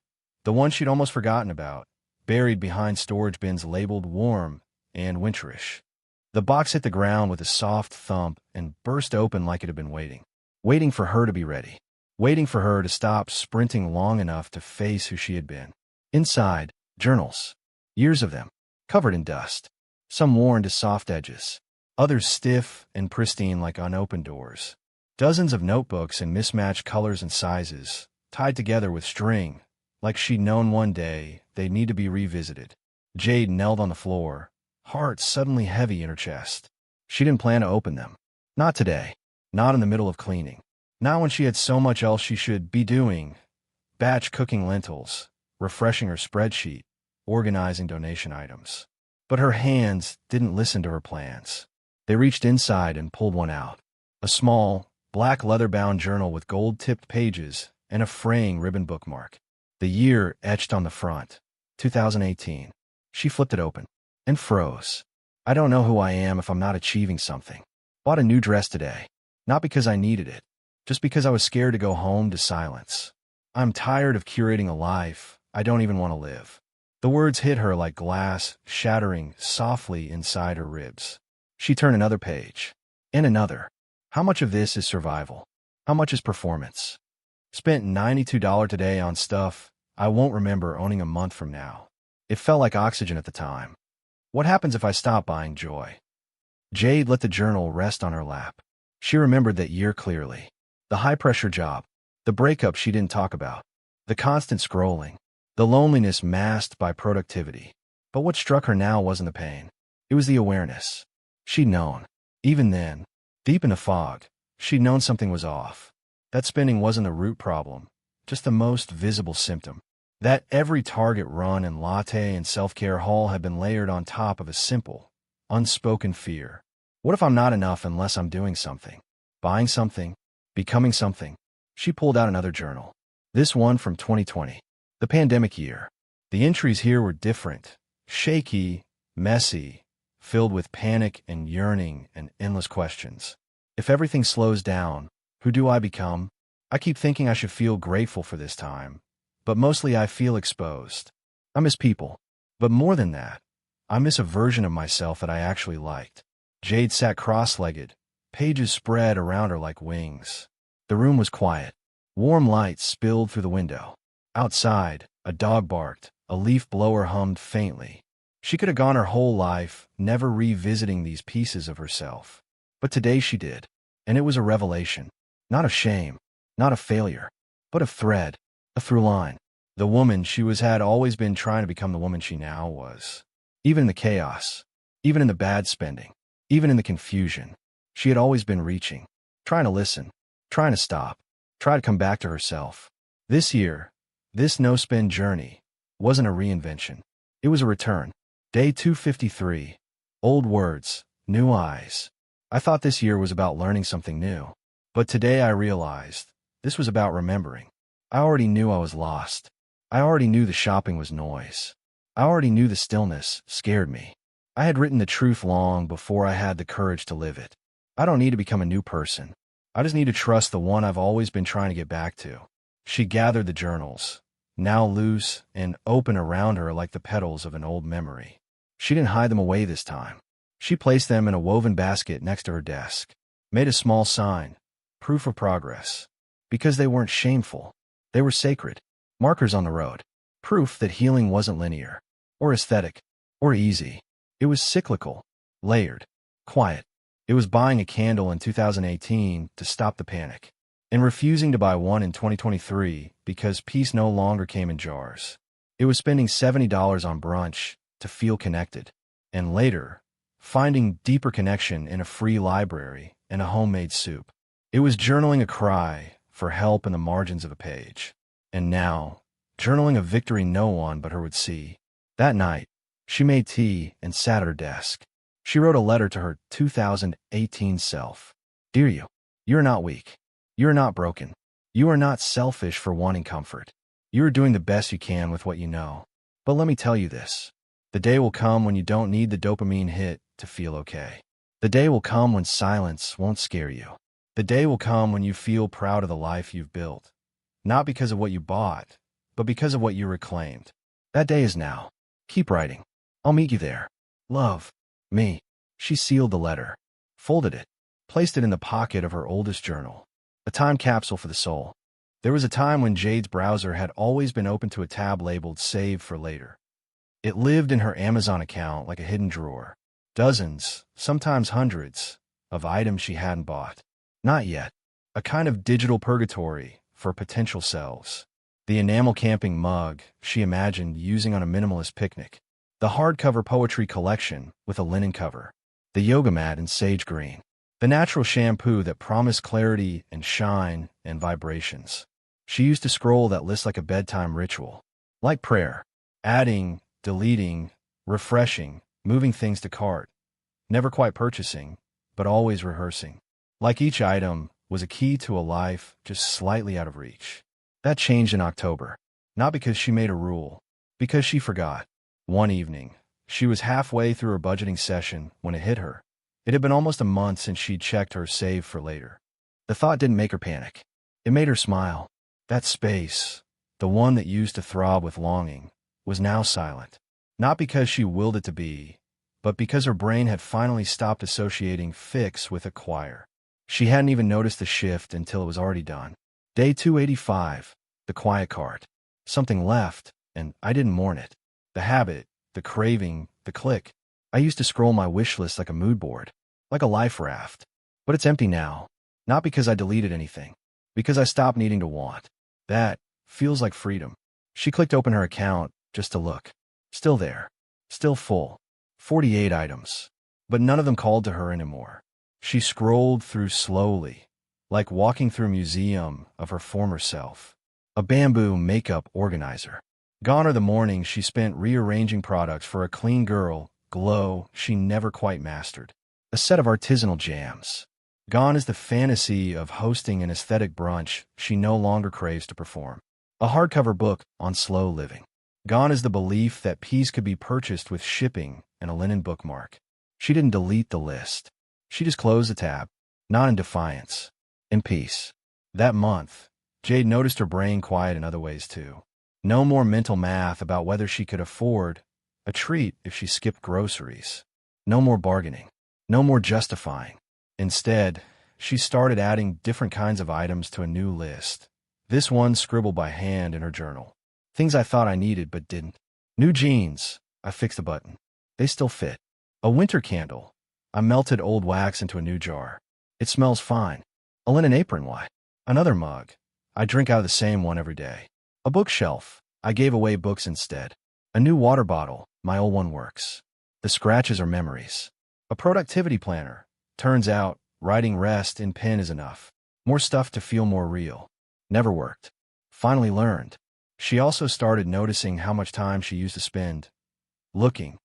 the one she'd almost forgotten about, buried behind storage bins labeled warm and winterish. The box hit the ground with a soft thump and burst open like it had been waiting for her to be ready, waiting for her to stop sprinting long enough to face who she had been. Inside, journals, years of them, covered in dust, some worn to soft edges, others stiff and pristine like unopened doors. Dozens of notebooks in mismatched colors and sizes, tied together with string, like she'd known one day they'd need to be revisited. Jade knelt on the floor, heart suddenly heavy in her chest. She didn't plan to open them. Not today. Not in the middle of cleaning. Not when she had so much else she should be doing. Batch cooking lentils, refreshing her spreadsheet, organizing donation items. But her hands didn't listen to her plans. They reached inside and pulled one out. A small, black leather-bound journal with gold-tipped pages and a fraying ribbon bookmark. The year etched on the front, 2018. She flipped it open and froze. I don't know who I am if I'm not achieving something. Bought a new dress today. Not because I needed it, just because I was scared to go home to silence. I'm tired of curating a life I don't even want to live. The words hit her like glass, shattering softly inside her ribs. She turned another page. And another. How much of this is survival? How much is performance? Spent $92 today on stuff I won't remember owning a month from now. It felt like oxygen at the time. What happens if I stop buying joy? Jade let the journal rest on her lap. She remembered that year clearly. The high-pressure job, the breakup she didn't talk about, the constant scrolling, the loneliness masked by productivity. But what struck her now wasn't the pain. It was the awareness. She'd known. Even then, deep in the fog, she'd known something was off. That spending wasn't the root problem, just the most visible symptom. That every Target run and latte and self-care haul had been layered on top of a simple, unspoken fear. What if I'm not enough unless I'm doing something? Buying something? Becoming something? She pulled out another journal. This one from 2020. The pandemic year. The entries here were different. Shaky, messy, filled with panic and yearning and endless questions. If everything slows down, who do I become? I keep thinking I should feel grateful for this time, but mostly I feel exposed. I miss people. But more than that, I miss a version of myself that I actually liked. Jade sat cross-legged, pages spread around her like wings. The room was quiet. Warm light spilled through the window. Outside, a dog barked, a leaf blower hummed faintly. She could have gone her whole life never revisiting these pieces of herself. But today she did, and it was a revelation. Not a shame, not a failure, but a thread, a through line. The woman she had always been trying to become the woman she now was. Even in the chaos, even in the bad spending, even in the confusion, she had always been reaching, trying to listen, trying to stop, try to come back to herself. This year, this no-spend journey, wasn't a reinvention. It was a return. Day 253. Old words, new eyes. I thought this year was about learning something new. But today I realized this was about remembering. I already knew I was lost. I already knew the shopping was noise. I already knew the stillness scared me. I had written the truth long before I had the courage to live it. I don't need to become a new person. I just need to trust the one I've always been trying to get back to. She gathered the journals, now loose and open around her like the petals of an old memory. She didn't hide them away this time. She placed them in a woven basket next to her desk, made a small sign, proof of progress. Because they weren't shameful. They were sacred. Markers on the road. Proof that healing wasn't linear, or aesthetic, or easy. It was cyclical, layered, quiet. It was buying a candle in 2018 to stop the panic, and refusing to buy one in 2023 because peace no longer came in jars. It was spending $70 on brunch to feel connected, and later, finding deeper connection in a free library and a homemade soup. It was journaling a cry for help in the margins of a page. And now, journaling a victory no one but her would see. That night, she made tea and sat at her desk. She wrote a letter to her 2018 self. Dear you, you're not weak. You're not broken. You are not selfish for wanting comfort. You are doing the best you can with what you know. But let me tell you this. The day will come when you don't need the dopamine hit to feel okay. The day will come when silence won't scare you. The day will come when you feel proud of the life you've built. Not because of what you bought, but because of what you reclaimed. That day is now. Keep writing. I'll meet you there. Love. Me. She sealed the letter, folded it, placed it in the pocket of her oldest journal. A time capsule for the soul. There was a time when Jade's browser had always been open to a tab labeled Save for Later. It lived in her Amazon account like a hidden drawer. Dozens, sometimes hundreds, of items she hadn't bought. Not yet. A kind of digital purgatory for potential selves. The enamel camping mug she imagined using on a minimalist picnic. The hardcover poetry collection with a linen cover. The yoga mat in sage green. The natural shampoo that promised clarity and shine and vibrations. She used to scroll that list like a bedtime ritual. Like prayer. Adding, deleting, refreshing, moving things to cart. Never quite purchasing, but always rehearsing. Like each item was a key to a life just slightly out of reach. That changed in October. Not because she made a rule. Because she forgot. One evening, she was halfway through her budgeting session when it hit her. It had been almost a month since she'd checked her save for later. The thought didn't make her panic. It made her smile. That space, the one that used to throb with longing, was now silent. Not because she willed it to be, but because her brain had finally stopped associating fix with acquire. She hadn't even noticed the shift until it was already done. Day 285, the quiet cart. Something left, and I didn't mourn it. The habit, the craving, the click. I used to scroll my wish list like a mood board, like a life raft. But it's empty now. Not because I deleted anything, because I stopped needing to want. That feels like freedom. She clicked open her account just to look. Still there. Still full. 48 items. But none of them called to her anymore. She scrolled through slowly, like walking through a museum of her former self. A bamboo makeup organizer. Gone are the mornings she spent rearranging products for a clean girl glow she never quite mastered. A set of artisanal jams. Gone is the fantasy of hosting an aesthetic brunch she no longer craves to perform. A hardcover book on slow living. Gone is the belief that peace could be purchased with shipping and a linen bookmark. She didn't delete the list. She just closed the tab, not in defiance, in peace. That month, Jade noticed her brain quiet in other ways too. No more mental math about whether she could afford a treat if she skipped groceries. No more bargaining. No more justifying. Instead, she started adding different kinds of items to a new list. This one scribbled by hand in her journal. Things I thought I needed but didn't. New jeans. I fixed a button. They still fit. A winter candle. I melted old wax into a new jar. It smells fine. A linen apron. Why? Another mug. I drink out of the same one every day. A bookshelf. I gave away books instead. A new water bottle. My old one works. The scratches are memories. A productivity planner. Turns out, writing rest in pen is enough. More stuff to feel more real. Never worked. Finally learned. She also started noticing how much time she used to spend looking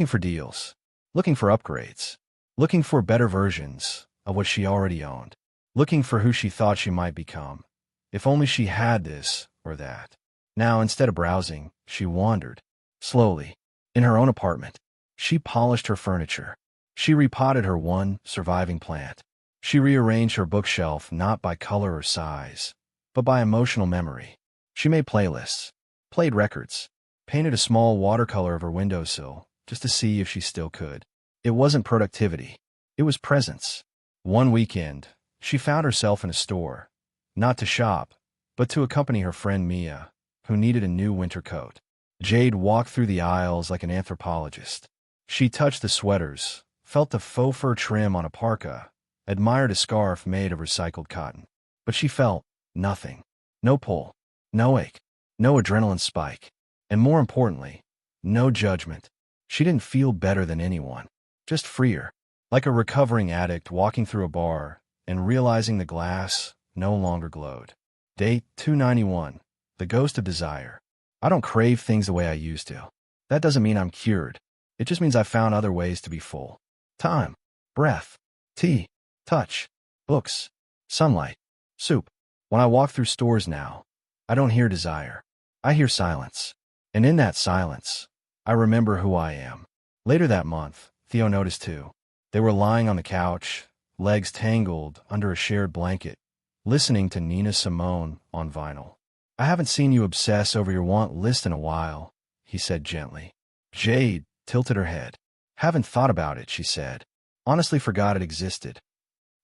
for deals, looking for upgrades, looking for better versions of what she already owned, looking for who she thought she might become. If only she had this or that. Now, instead of browsing, she wandered. Slowly. In her own apartment. She polished her furniture. She repotted her one surviving plant. She rearranged her bookshelf not by color or size, but by emotional memory. She made playlists, played records, painted a small watercolor of her windowsill just to see if she still could. It wasn't productivity. It was presence. One weekend, she found herself in a store, not to shop, but to accompany her friend Mia, who needed a new winter coat. Jade walked through the aisles like an anthropologist. She touched the sweaters, felt the faux fur trim on a parka, admired a scarf made of recycled cotton. But she felt nothing. No pull, no ache, no adrenaline spike, and more importantly, no judgment. She didn't feel better than anyone, just freer, like a recovering addict walking through a bar and realizing the glass no longer glowed. Day 291, the ghost of desire. I don't crave things the way I used to. That doesn't mean I'm cured. It just means I found other ways to be full. Time, breath, tea, touch, books, sunlight, soup. When I walk through stores now, I don't hear desire. I hear silence. And in that silence, I remember who I am. Later that month, Theo noticed too. They were lying on the couch, legs tangled under a shared blanket, listening to Nina Simone on vinyl. I haven't seen you obsess over your want list in a while, he said gently. Jade tilted her head. Haven't thought about it, she said. Honestly forgot it existed.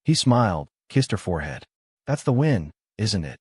He smiled, kissed her forehead. That's the win, isn't it?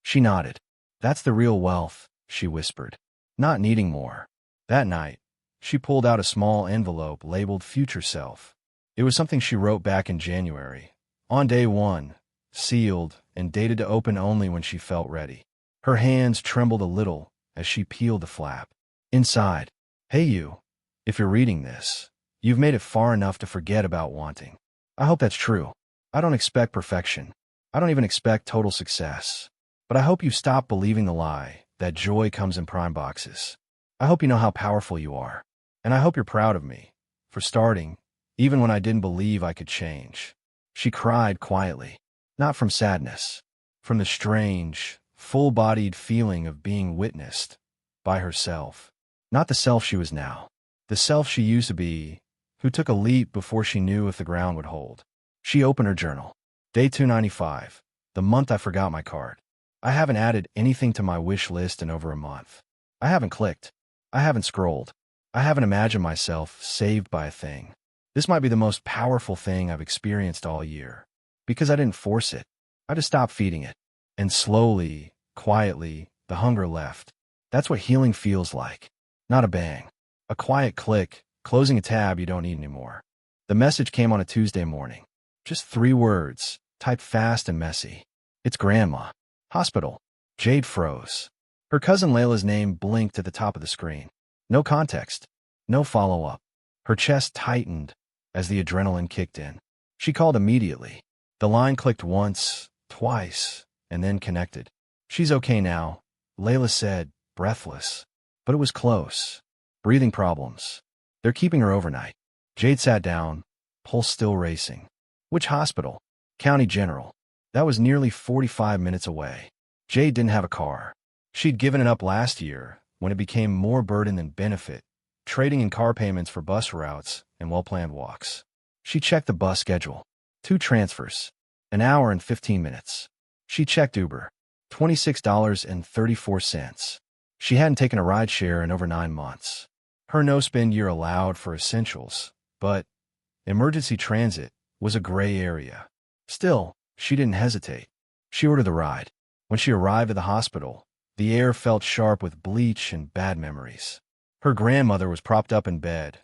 She nodded. That's the real wealth, she whispered. Not needing more. That night, she pulled out a small envelope labeled Future Self. It was something she wrote back in January. On day 1, sealed and dated to open only when she felt ready. Her hands trembled a little as she peeled the flap. Inside, hey you, if you're reading this, you've made it far enough to forget about wanting. I hope that's true. I don't expect perfection. I don't even expect total success. But I hope you stop believing the lie that joy comes in prime boxes. I hope you know how powerful you are. And I hope you're proud of me for starting, even when I didn't believe I could change. She cried quietly, not from sadness, from the strange, full-bodied feeling of being witnessed by herself. Not the self she was now, the self she used to be, who took a leap before she knew if the ground would hold. She opened her journal. Day 295, the month I forgot my card. I haven't added anything to my wish list in over a month. I haven't clicked. I haven't scrolled. I haven't imagined myself saved by a thing. This might be the most powerful thing I've experienced all year. Because I didn't force it. I just stopped feeding it. And slowly, quietly, the hunger left. That's what healing feels like. Not a bang. A quiet click, closing a tab you don't need anymore. The message came on a Tuesday morning. Just 3 words, typed fast and messy. It's Grandma. Hospital. Jade froze. Her cousin Layla's name blinked at the top of the screen. No context. No follow-up. Her chest tightened as the adrenaline kicked in. She called immediately. The line clicked once, twice, and then connected. She's okay now, Layla said, breathless. But it was close. Breathing problems. They're keeping her overnight. Jade sat down, pulse still racing. Which hospital? County General. That was nearly 45 minutes away. Jade didn't have a car. She'd given it up last year when it became more burden than benefit, trading in car payments for bus routes and well-planned walks. She checked the bus schedule. 2 transfers. An hour and 15 minutes. She checked Uber. $26.34. She hadn't taken a rideshare in over 9 months. Her no-spend year allowed for essentials, but emergency transit was a gray area. Still, she didn't hesitate. She ordered the ride. When she arrived at the hospital, the air felt sharp with bleach and bad memories. Her grandmother was propped up in bed,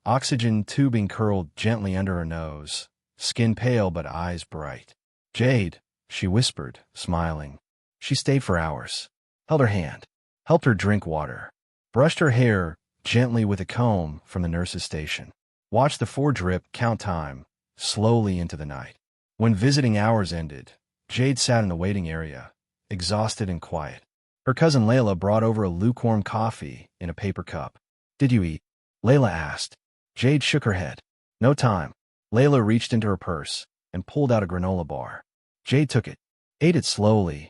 oxygen tubing curled gently under her nose, skin pale but eyes bright. Jade, she whispered, smiling. She stayed for hours, held her hand, helped her drink water, brushed her hair gently with a comb from the nurse's station, watched the 4-drip count time slowly into the night. When visiting hours ended, Jade sat in the waiting area, exhausted and quiet. Her cousin Layla brought over a lukewarm coffee in a paper cup. Did you eat? Layla asked. Jade shook her head. No time. Layla reached into her purse and pulled out a granola bar. Jade took it, ate it slowly,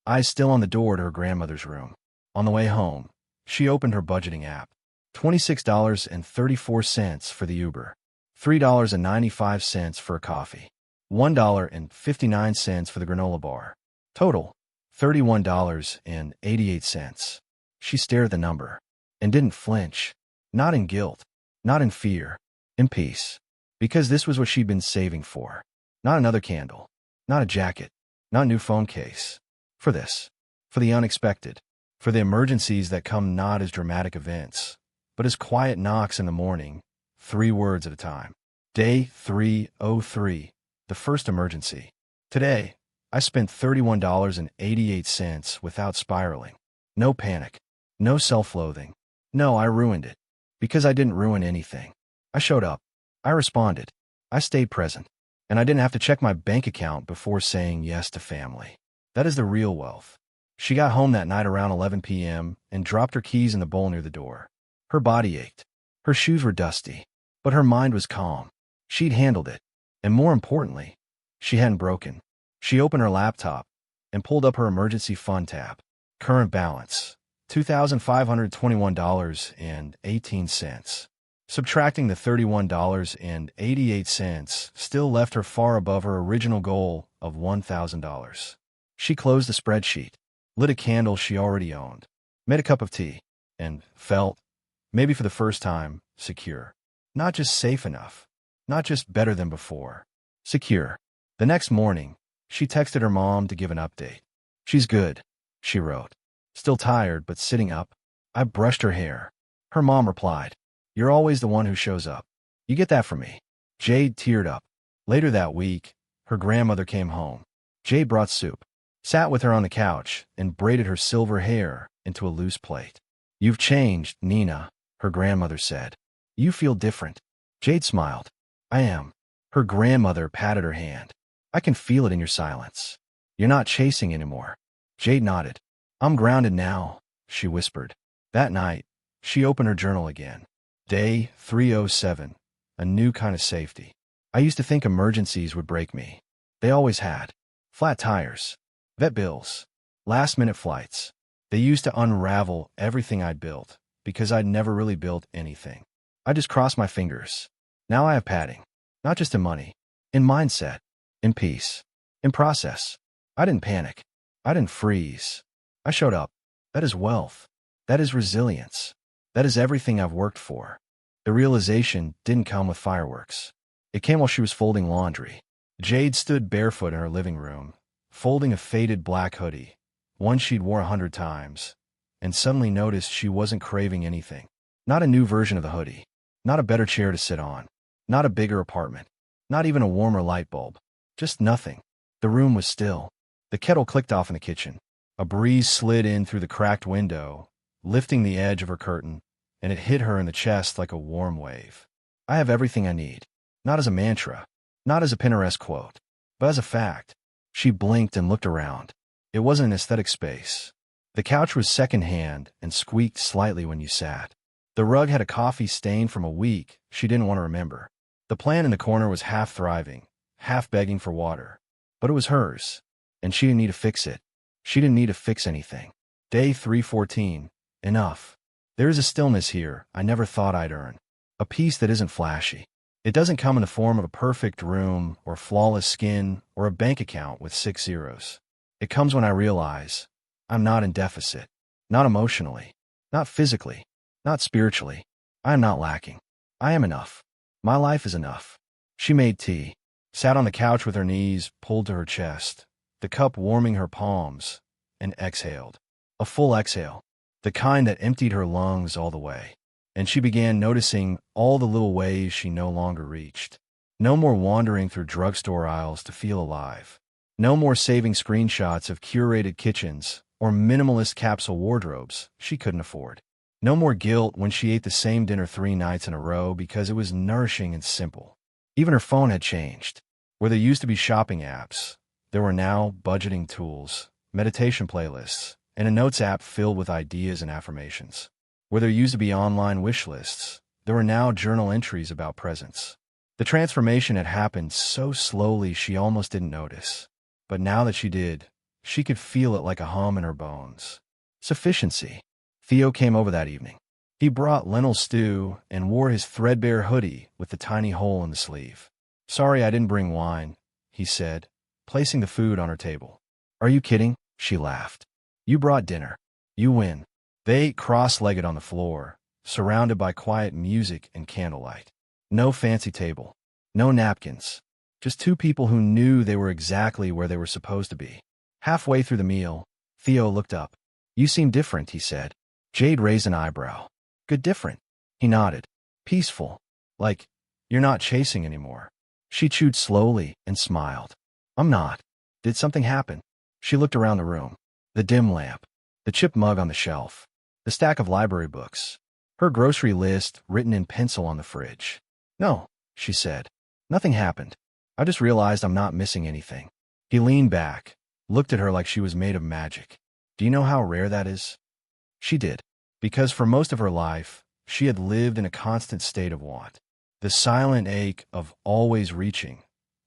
eyes still on the door to her grandmother's room. On the way home, she opened her budgeting app. $26.34 for the Uber. $3.95 for a coffee. $1.59 for the granola bar. Total, $31.88. She stared at the number and didn't flinch. Not in guilt, not in fear, in peace. Because this was what she'd been saving for. Not another candle, not a jacket, not a new phone case. For this, for the unexpected, for the emergencies that come not as dramatic events, but as quiet knocks in the morning, 3 words at a time. Day 303, the first emergency. Today, I spent $31.88 without spiraling. No panic, no self-loathing. No, I ruined it. Because I didn't ruin anything. I showed up. I responded. I stayed present. And I didn't have to check my bank account before saying yes to family. That is the real wealth. She got home that night around 11 p.m. and dropped her keys in the bowl near the door. Her body ached. Her shoes were dusty. But her mind was calm. She'd handled it. And more importantly, she hadn't broken. She opened her laptop and pulled up her emergency fund tab. Current balance, $2,521.18. Subtracting the $31.88 still left her far above her original goal of $1,000. She closed the spreadsheet. lit a candle she already owned, made a cup of tea, and felt, maybe for the first time, secure. Not just safe enough, not just better than before, secure. The next morning, she texted her mom to give an update. "She's good," she wrote. "Still tired, but sitting up. I brushed her hair." Her mom replied, "You're always the one who shows up. You get that from me." Jade teared up. Later that week, her grandmother came home. Jade brought soup, sat with her on the couch, and braided her silver hair into a loose plait. "You've changed, Nina," her grandmother said. "You feel different." Jade smiled. "I am." Her grandmother patted her hand. "I can feel it in your silence. You're not chasing anymore." Jade nodded. "I'm grounded now," she whispered. That night, she opened her journal again. Day 307, a new kind of safety. "I used to think emergencies would break me. They always had. Flat tires, vet bills, last-minute flights. They used to unravel everything I'd built, because I'd never really built anything. I just crossed my fingers. Now I have padding. Not just in money, in mindset, in peace, in process. I didn't panic. I didn't freeze. I showed up. That is wealth. That is resilience. That is everything I've worked for." The realization didn't come with fireworks. It came while she was folding laundry. Jade stood barefoot in her living room, folding a faded black hoodie, one she'd worn 100 times, and suddenly noticed she wasn't craving anything. Not a new version of the hoodie. Not a better chair to sit on. Not a bigger apartment. Not even a warmer light bulb. Just nothing. The room was still. The kettle clicked off in the kitchen. A breeze slid in through the cracked window, lifting the edge of her curtain, and it hit her in the chest like a warm wave. "I have everything I need." Not as a mantra, not as a Pinterest quote, but as a fact. She blinked and looked around. It wasn't an aesthetic space. The couch was secondhand and squeaked slightly when you sat. The rug had a coffee stain from a week she didn't want to remember. The plant in the corner was half thriving, half begging for water. But it was hers, and she didn't need to fix it. She didn't need to fix anything. Day 314. Enough. There is a stillness here I never thought I'd earn. A peace that isn't flashy. It doesn't come in the form of a perfect room or flawless skin or a bank account with 6 zeros. It comes when I realize I'm not in deficit. Not emotionally. Not physically. Not spiritually. I am not lacking. I am enough. My life is enough. She made tea, sat on the couch with her knees pulled to her chest, the cup warming her palms, and exhaled. A full exhale, the kind that emptied her lungs all the way. And she began noticing all the little ways she no longer reached. No more wandering through drugstore aisles to feel alive. No more saving screenshots of curated kitchens or minimalist capsule wardrobes she couldn't afford. No more guilt when she ate the same dinner 3 nights in a row because it was nourishing and simple. Even her phone had changed. Where there used to be shopping apps, there were now budgeting tools, meditation playlists, and a notes app filled with ideas and affirmations. Where there used to be online wish lists, there were now journal entries about presents. The transformation had happened so slowly she almost didn't notice. But now that she did, she could feel it like a hum in her bones. Sufficiency. Theo came over that evening. He brought lentil stew and wore his threadbare hoodie with the tiny hole in the sleeve. "Sorry I didn't bring wine," he said, placing the food on her table. "Are you kidding?" She laughed. "You brought dinner. You win." They ate cross-legged on the floor, surrounded by quiet music and candlelight. No fancy table. No napkins. Just 2 people who knew they were exactly where they were supposed to be. Halfway through the meal, Theo looked up. "You seem different," he said. Jade raised an eyebrow. "Good different." He nodded. "Peaceful. Like, you're not chasing anymore." She chewed slowly and smiled. "I'm not." "Did something happen?" She looked around the room. The dim lamp. The chipped mug on the shelf. The stack of library books. Her grocery list written in pencil on the fridge. "No," she said. "Nothing happened. I just realized I'm not missing anything." He leaned back, looked at her like she was made of magic. "Do you know how rare that is?" She did. Because for most of her life, she had lived in a constant state of want. The silent ache of always reaching,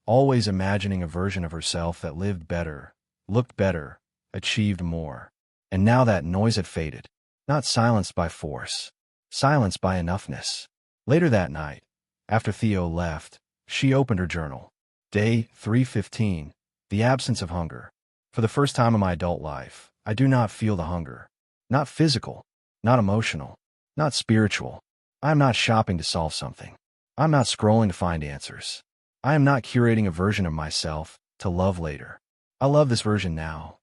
always imagining a version of herself that lived better, looked better, achieved more. And now that noise had faded. Not silenced by force. Silenced by enoughness. Later that night, after Theo left, she opened her journal. Day 315. The absence of hunger. For the first time in my adult life, I do not feel the hunger. Not physical, not emotional, not spiritual. I am not shopping to solve something. I am not scrolling to find answers. I am not curating a version of myself to love later. I love this version now.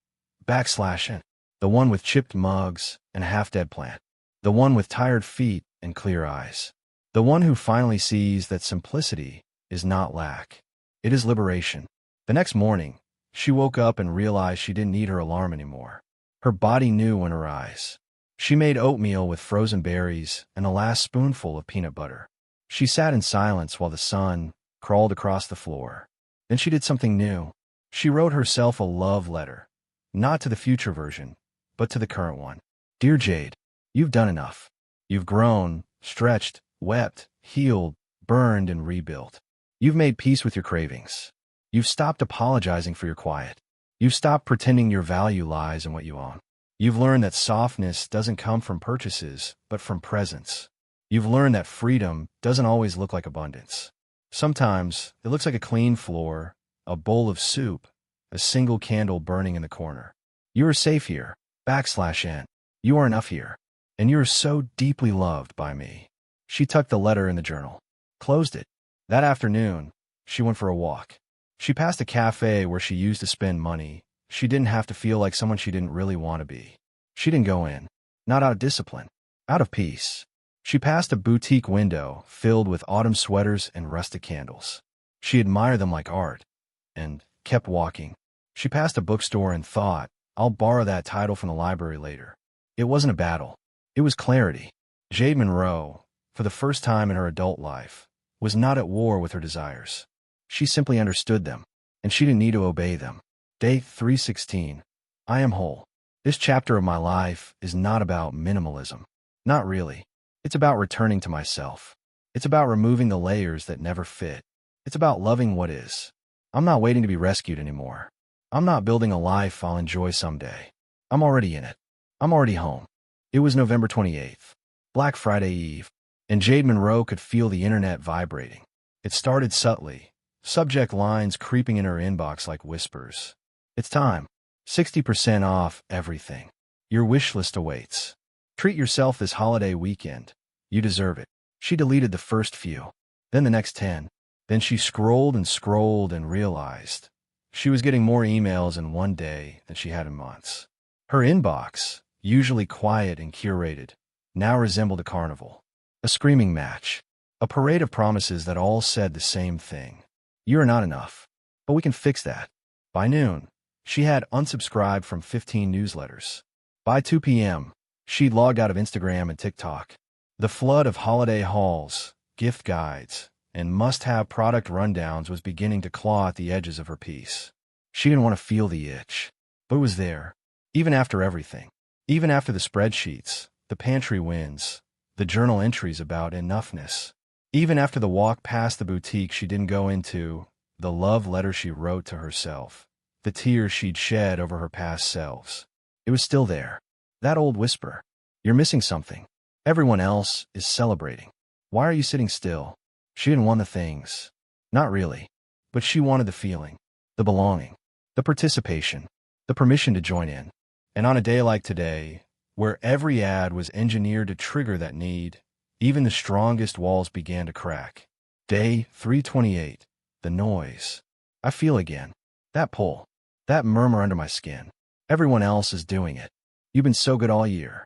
/N. The one with chipped mugs and a half-dead plant. The one with tired feet and clear eyes. The one who finally sees that simplicity is not lack. It is liberation. The next morning, she woke up and realized she didn't need her alarm anymore. Her body knew when her eyes. She made oatmeal with frozen berries and a last spoonful of peanut butter. She sat in silence while the sun crawled across the floor. Then she did something new. She wrote herself a love letter. Not to the future version, but to the current one. Dear Jade, you've done enough. You've grown, stretched, wept, healed, burned, and rebuilt. You've made peace with your cravings. You've stopped apologizing for your quiet. You've stopped pretending your value lies in what you own. You've learned that softness doesn't come from purchases, but from presence. You've learned that freedom doesn't always look like abundance. Sometimes it looks like a clean floor, a bowl of soup, a single candle burning in the corner. You are safe here, /N. You are enough here. And you are so deeply loved by me. She tucked the letter in the journal, closed it. That afternoon, she went for a walk. She passed a cafe where she used to spend money. She didn't have to feel like someone she didn't really want to be. She didn't go in, not out of discipline, out of peace. She passed a boutique window filled with autumn sweaters and rustic candles. She admired them like art, and kept walking. She passed a bookstore and thought, I'll borrow that title from the library later. It wasn't a battle. It was clarity. Jade Monroe, for the first time in her adult life, was not at war with her desires. She simply understood them, and she didn't need to obey them. Day 316. I am whole. This chapter of my life is not about minimalism. Not really. It's about returning to myself. It's about removing the layers that never fit. It's about loving what is. I'm not waiting to be rescued anymore. I'm not building a life I'll enjoy someday. I'm already in it. I'm already home. It was November 28th, Black Friday Eve, and Jade Monroe could feel the internet vibrating. It started subtly, subject lines creeping in her inbox like whispers. It's time. 60% off everything. Your wish list awaits. Treat yourself this holiday weekend. You deserve it. She deleted the first few, then the next 10. Then she scrolled and realized she was getting more emails in one day than she had in months. Her inbox, usually quiet and curated, now resembled a carnival, a screaming match, a parade of promises that all said the same thing. You are not enough, but we can fix that. By noon, she had unsubscribed from 15 newsletters. By 2 p.m., she'd logged out of Instagram and TikTok. The flood of holiday hauls, gift guides, and must-have product rundowns was beginning to claw at the edges of her peace. She didn't want to feel the itch, but it was there, even after everything. Even after the spreadsheets, the pantry wins, the journal entries about enoughness. Even after the walk past the boutique she didn't go into, the love letter she wrote to herself, the tears she'd shed over her past selves. It was still there. That old whisper. You're missing something. Everyone else is celebrating. Why are you sitting still? She didn't want the things. Not really. But she wanted the feeling, the belonging, the participation, the permission to join in. And on a day like today, where every ad was engineered to trigger that need, even the strongest walls began to crack. Day 328. The noise. I feel again. That pull. That murmur under my skin. Everyone else is doing it. You've been so good all year.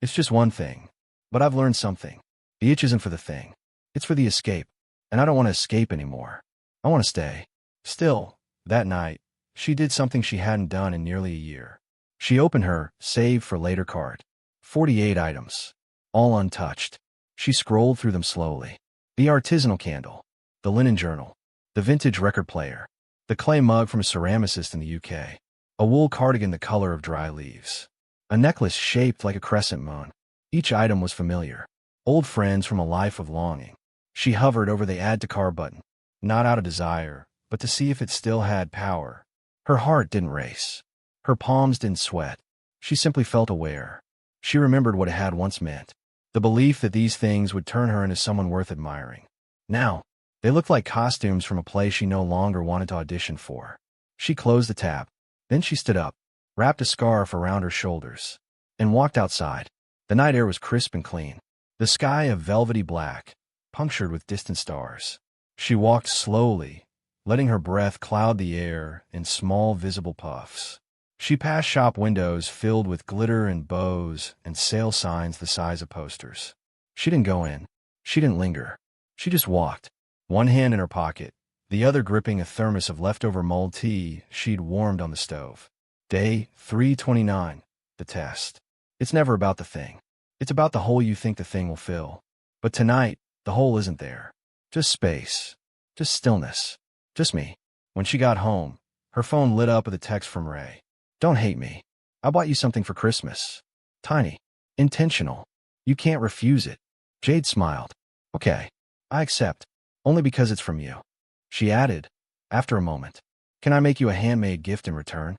It's just one thing. But I've learned something. The itch isn't for the thing. It's for the escape. And I don't want to escape anymore. I want to stay. Still, that night, she did something she hadn't done in nearly a year. She opened her save for later card. 48 items. All untouched. She scrolled through them slowly. The artisanal candle. The linen journal. The vintage record player. The clay mug from a ceramicist in the UK. A wool cardigan the color of dry leaves. A necklace shaped like a crescent moon. Each item was familiar. Old friends from a life of longing. She hovered over the add to cart button, not out of desire, but to see if it still had power. Her heart didn't race. Her palms didn't sweat. She simply felt aware. She remembered what it had once meant. The belief that these things would turn her into someone worth admiring. Now, they looked like costumes from a play she no longer wanted to audition for. She closed the tab. Then she stood up. wrapped a scarf around her shoulders, and walked outside. The night air was crisp and clean, the sky a velvety black, punctured with distant stars. She walked slowly, letting her breath cloud the air in small visible puffs. She passed shop windows filled with glitter and bows and sale signs the size of posters. She didn't go in. She didn't linger. She just walked, one hand in her pocket, the other gripping a thermos of leftover mulled tea she'd warmed on the stove. Day 329, the test. It's never about the thing. It's about the hole you think the thing will fill. But tonight, the hole isn't there. Just space. Just stillness. Just me. When she got home, her phone lit up with a text from Ray. Don't hate me. I bought you something for Christmas. Tiny. Intentional. You can't refuse it. Jade smiled. Okay. I accept. Only because it's from you. She added, after a moment. Can I make you a handmade gift in return?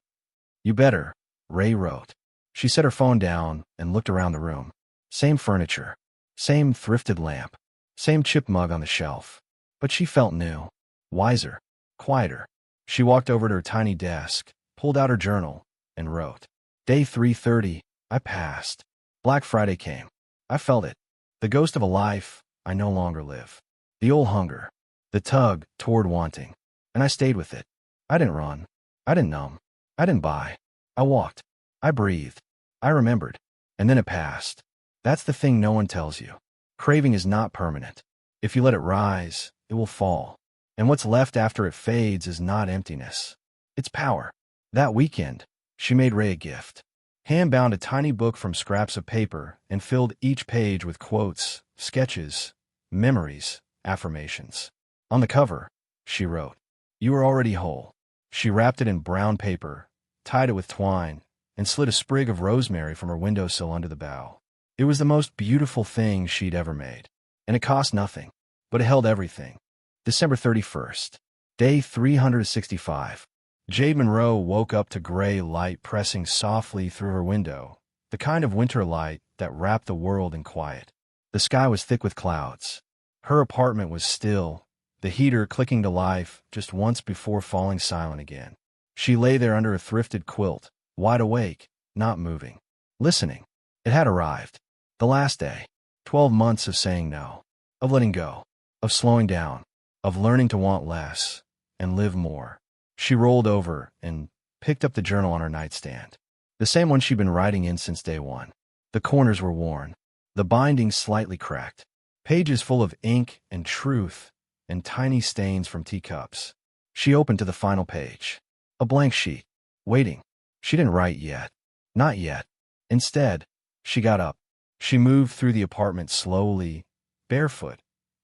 You better, Ray wrote. She set her phone down and looked around the room. Same furniture. Same thrifted lamp. Same chipped mug on the shelf. But she felt new. Wiser. Quieter. She walked over to her tiny desk, pulled out her journal, and wrote. Day 330, I passed. Black Friday came. I felt it. The ghost of a life I no longer live. The old hunger. The tug toward wanting. And I stayed with it. I didn't run. I didn't numb. I didn't buy. I walked. I breathed. I remembered. And then it passed. That's the thing no one tells you. Craving is not permanent. If you let it rise, it will fall. And what's left after it fades is not emptiness. It's power. That weekend, she made Ray a gift. Hand-bound a tiny book from scraps of paper and filled each page with quotes, sketches, memories, affirmations. On the cover, she wrote, You are already whole. She wrapped it in brown paper, tied it with twine, and slid a sprig of rosemary from her windowsill under the bough. It was the most beautiful thing she'd ever made. And it cost nothing, but it held everything. December 31st, day 365. Jade Monroe woke up to gray light pressing softly through her window, the kind of winter light that wrapped the world in quiet. The sky was thick with clouds. Her apartment was still, the heater clicking to life just once before falling silent again. She lay there under a thrifted quilt, wide awake, not moving, listening. It had arrived. The last day. 12 months of saying no, of letting go, of slowing down, of learning to want less and live more. She rolled over and picked up the journal on her nightstand. The same one she'd been writing in since day one. The corners were worn, the binding slightly cracked, pages full of ink and truth and tiny stains from teacups. She opened to the final page. A blank sheet. Waiting. She didn't write yet. Not yet. Instead, she got up. She moved through the apartment slowly, barefoot,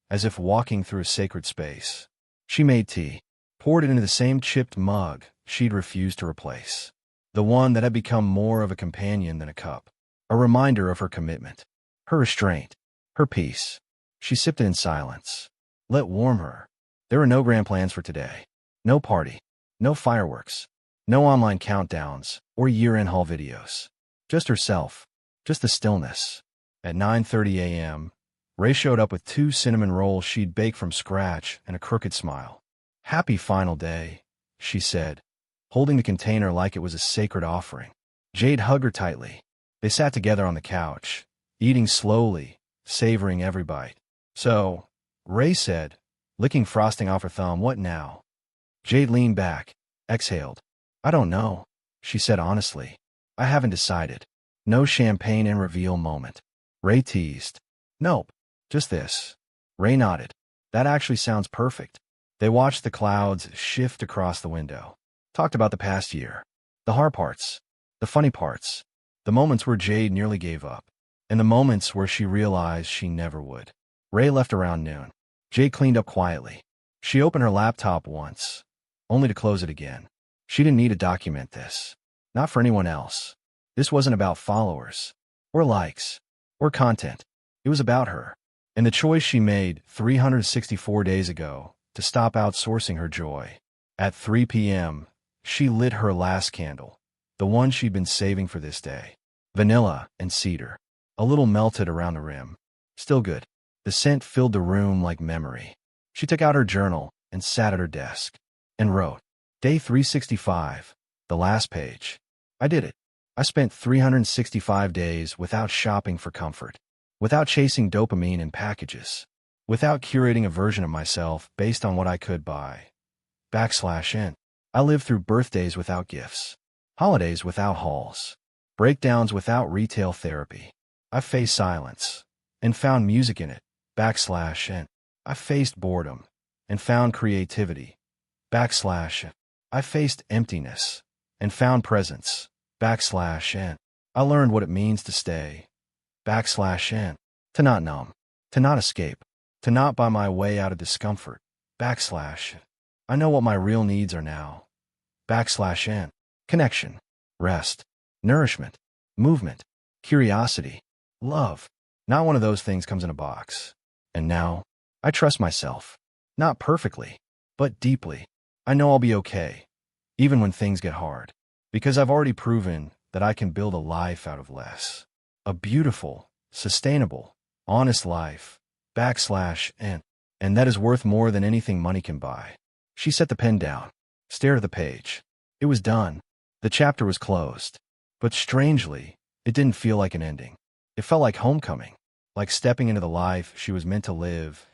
as if walking through a sacred space. She made tea, poured it into the same chipped mug she'd refused to replace, the one that had become more of a companion than a cup, a reminder of her commitment, her restraint, her peace. She sipped it in silence. Let warm her. There were no grand plans for today. No party. No fireworks. No online countdowns or year-end haul videos. Just herself. Just the stillness. At 9:30 a.m., Ray showed up with 2 cinnamon rolls she'd baked from scratch and a crooked smile. Happy final day, she said, holding the container like it was a sacred offering. Jade hugged her tightly. They sat together on the couch, eating slowly, savoring every bite. So, Ray said, licking frosting off her thumb, what now? Jade leaned back, exhaled. I don't know, she said honestly. I haven't decided. No champagne and reveal moment. Ray teased. Nope, just this. Ray nodded. That actually sounds perfect. They watched the clouds shift across the window. Talked about the past year. The hard parts. The funny parts. The moments where Jade nearly gave up. And the moments where she realized she never would. Ray left around noon. Jade cleaned up quietly. She opened her laptop once, only to close it again. She didn't need to document this. Not for anyone else. This wasn't about followers, or likes, or content. It was about her, and the choice she made 364 days ago to stop outsourcing her joy. At 3 p.m., she lit her last candle, the one she'd been saving for this day. Vanilla and cedar, a little melted around the rim. Still good. The scent filled the room like memory. She took out her journal and sat at her desk, and wrote, Day 365, the last page. I did it. I spent 365 days without shopping for comfort, without chasing dopamine in packages, without curating a version of myself based on what I could buy. /N. I lived through birthdays without gifts, holidays without hauls, breakdowns without retail therapy. I faced silence and found music in it. /N. I faced boredom and found creativity. /N. I faced emptiness and found presence. /N. I learned what it means to stay. /N. To not numb, to not escape, to not buy my way out of discomfort. /N. I know what my real needs are now. /N. Connection, rest, nourishment, movement, curiosity, love. Not one of those things comes in a box. And now, I trust myself. Not perfectly, but deeply. I know I'll be okay, even when things get hard, because I've already proven that I can build a life out of less. A beautiful, sustainable, honest life. /N. And that is worth more than anything money can buy. She set the pen down, stared at the page. It was done. The chapter was closed. But strangely, it didn't feel like an ending. It felt like homecoming, like stepping into the life she was meant to live,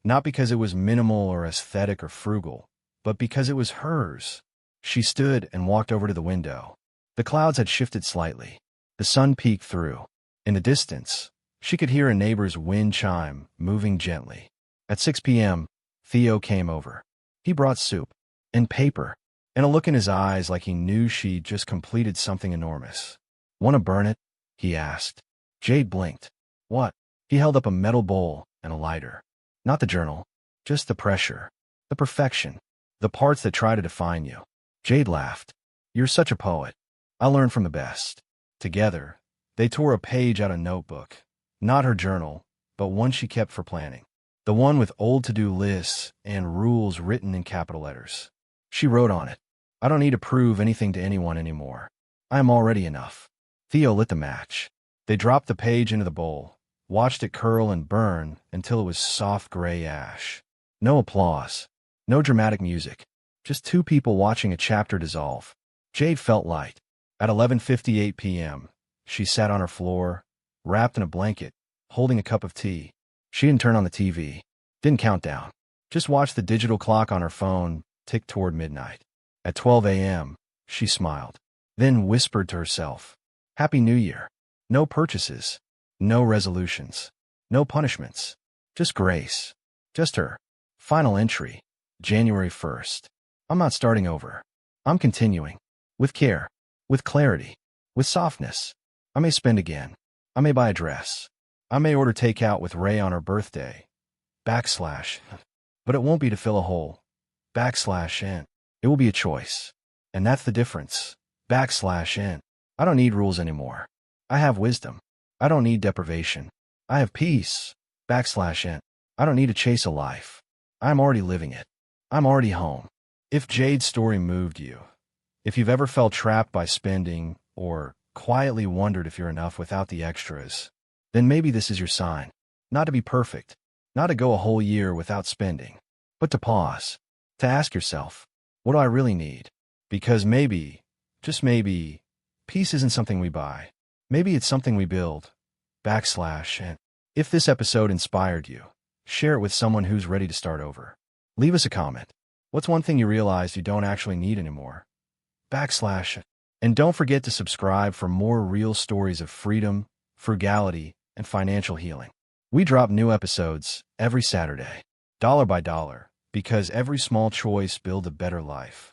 not because it was minimal or aesthetic or frugal, but because it was hers. She stood and walked over to the window. The clouds had shifted slightly. The sun peeked through. In the distance, she could hear a neighbor's wind chime moving gently. At 6 p.m., Theo came over. He brought soup and paper and a look in his eyes like he knew she'd just completed something enormous. "Want to burn it?" he asked. Jade blinked. "What?" He held up a metal bowl and a lighter. "Not the journal, just the pressure, the perfection, the parts that try to define you." Jade laughed. "You're such a poet. I learned from the best." Together, they tore a page out of a notebook. Not her journal, but one she kept for planning. The one with old to-do lists and rules written in capital letters. She wrote on it, "I don't need to prove anything to anyone anymore. I am already enough." Theo lit the match. They dropped the page into the bowl, watched it curl and burn until it was soft gray ash. No applause, no dramatic music, just two people watching a chapter dissolve. Jade felt light. At 11:58 p.m., she sat on her floor, wrapped in a blanket, holding a cup of tea. She didn't turn on the TV, didn't count down, just watched the digital clock on her phone tick toward midnight. At 12 a.m., she smiled, then whispered to herself, "Happy New Year." No purchases, no resolutions, no punishments, just grace, just her. Final entry, January 1st. I'm not starting over. I'm continuing. With care, with clarity, with softness. I may spend again. I may buy a dress. I may order takeout with Ray on her birthday. But it won't be to fill a hole. /N. It will be a choice. And that's the difference. /N. I don't need rules anymore. I have wisdom. I don't need deprivation. I have peace. /N. I don't need to chase a life. I'm already living it. I'm already home. If Jade's story moved you, if you've ever felt trapped by spending or quietly wondered if you're enough without the extras, then maybe this is your sign. Not to be perfect, not to go a whole year without spending, but to pause, to ask yourself, what do I really need? Because maybe, just maybe, peace isn't something we buy. Maybe it's something we build. /N. If this episode inspired you, share it with someone who's ready to start over. Leave us a comment. What's one thing you realized you don't actually need anymore? /N. And don't forget to subscribe for more real stories of freedom, frugality, and financial healing. We drop new episodes every Saturday, dollar by dollar, because every small choice builds a better life.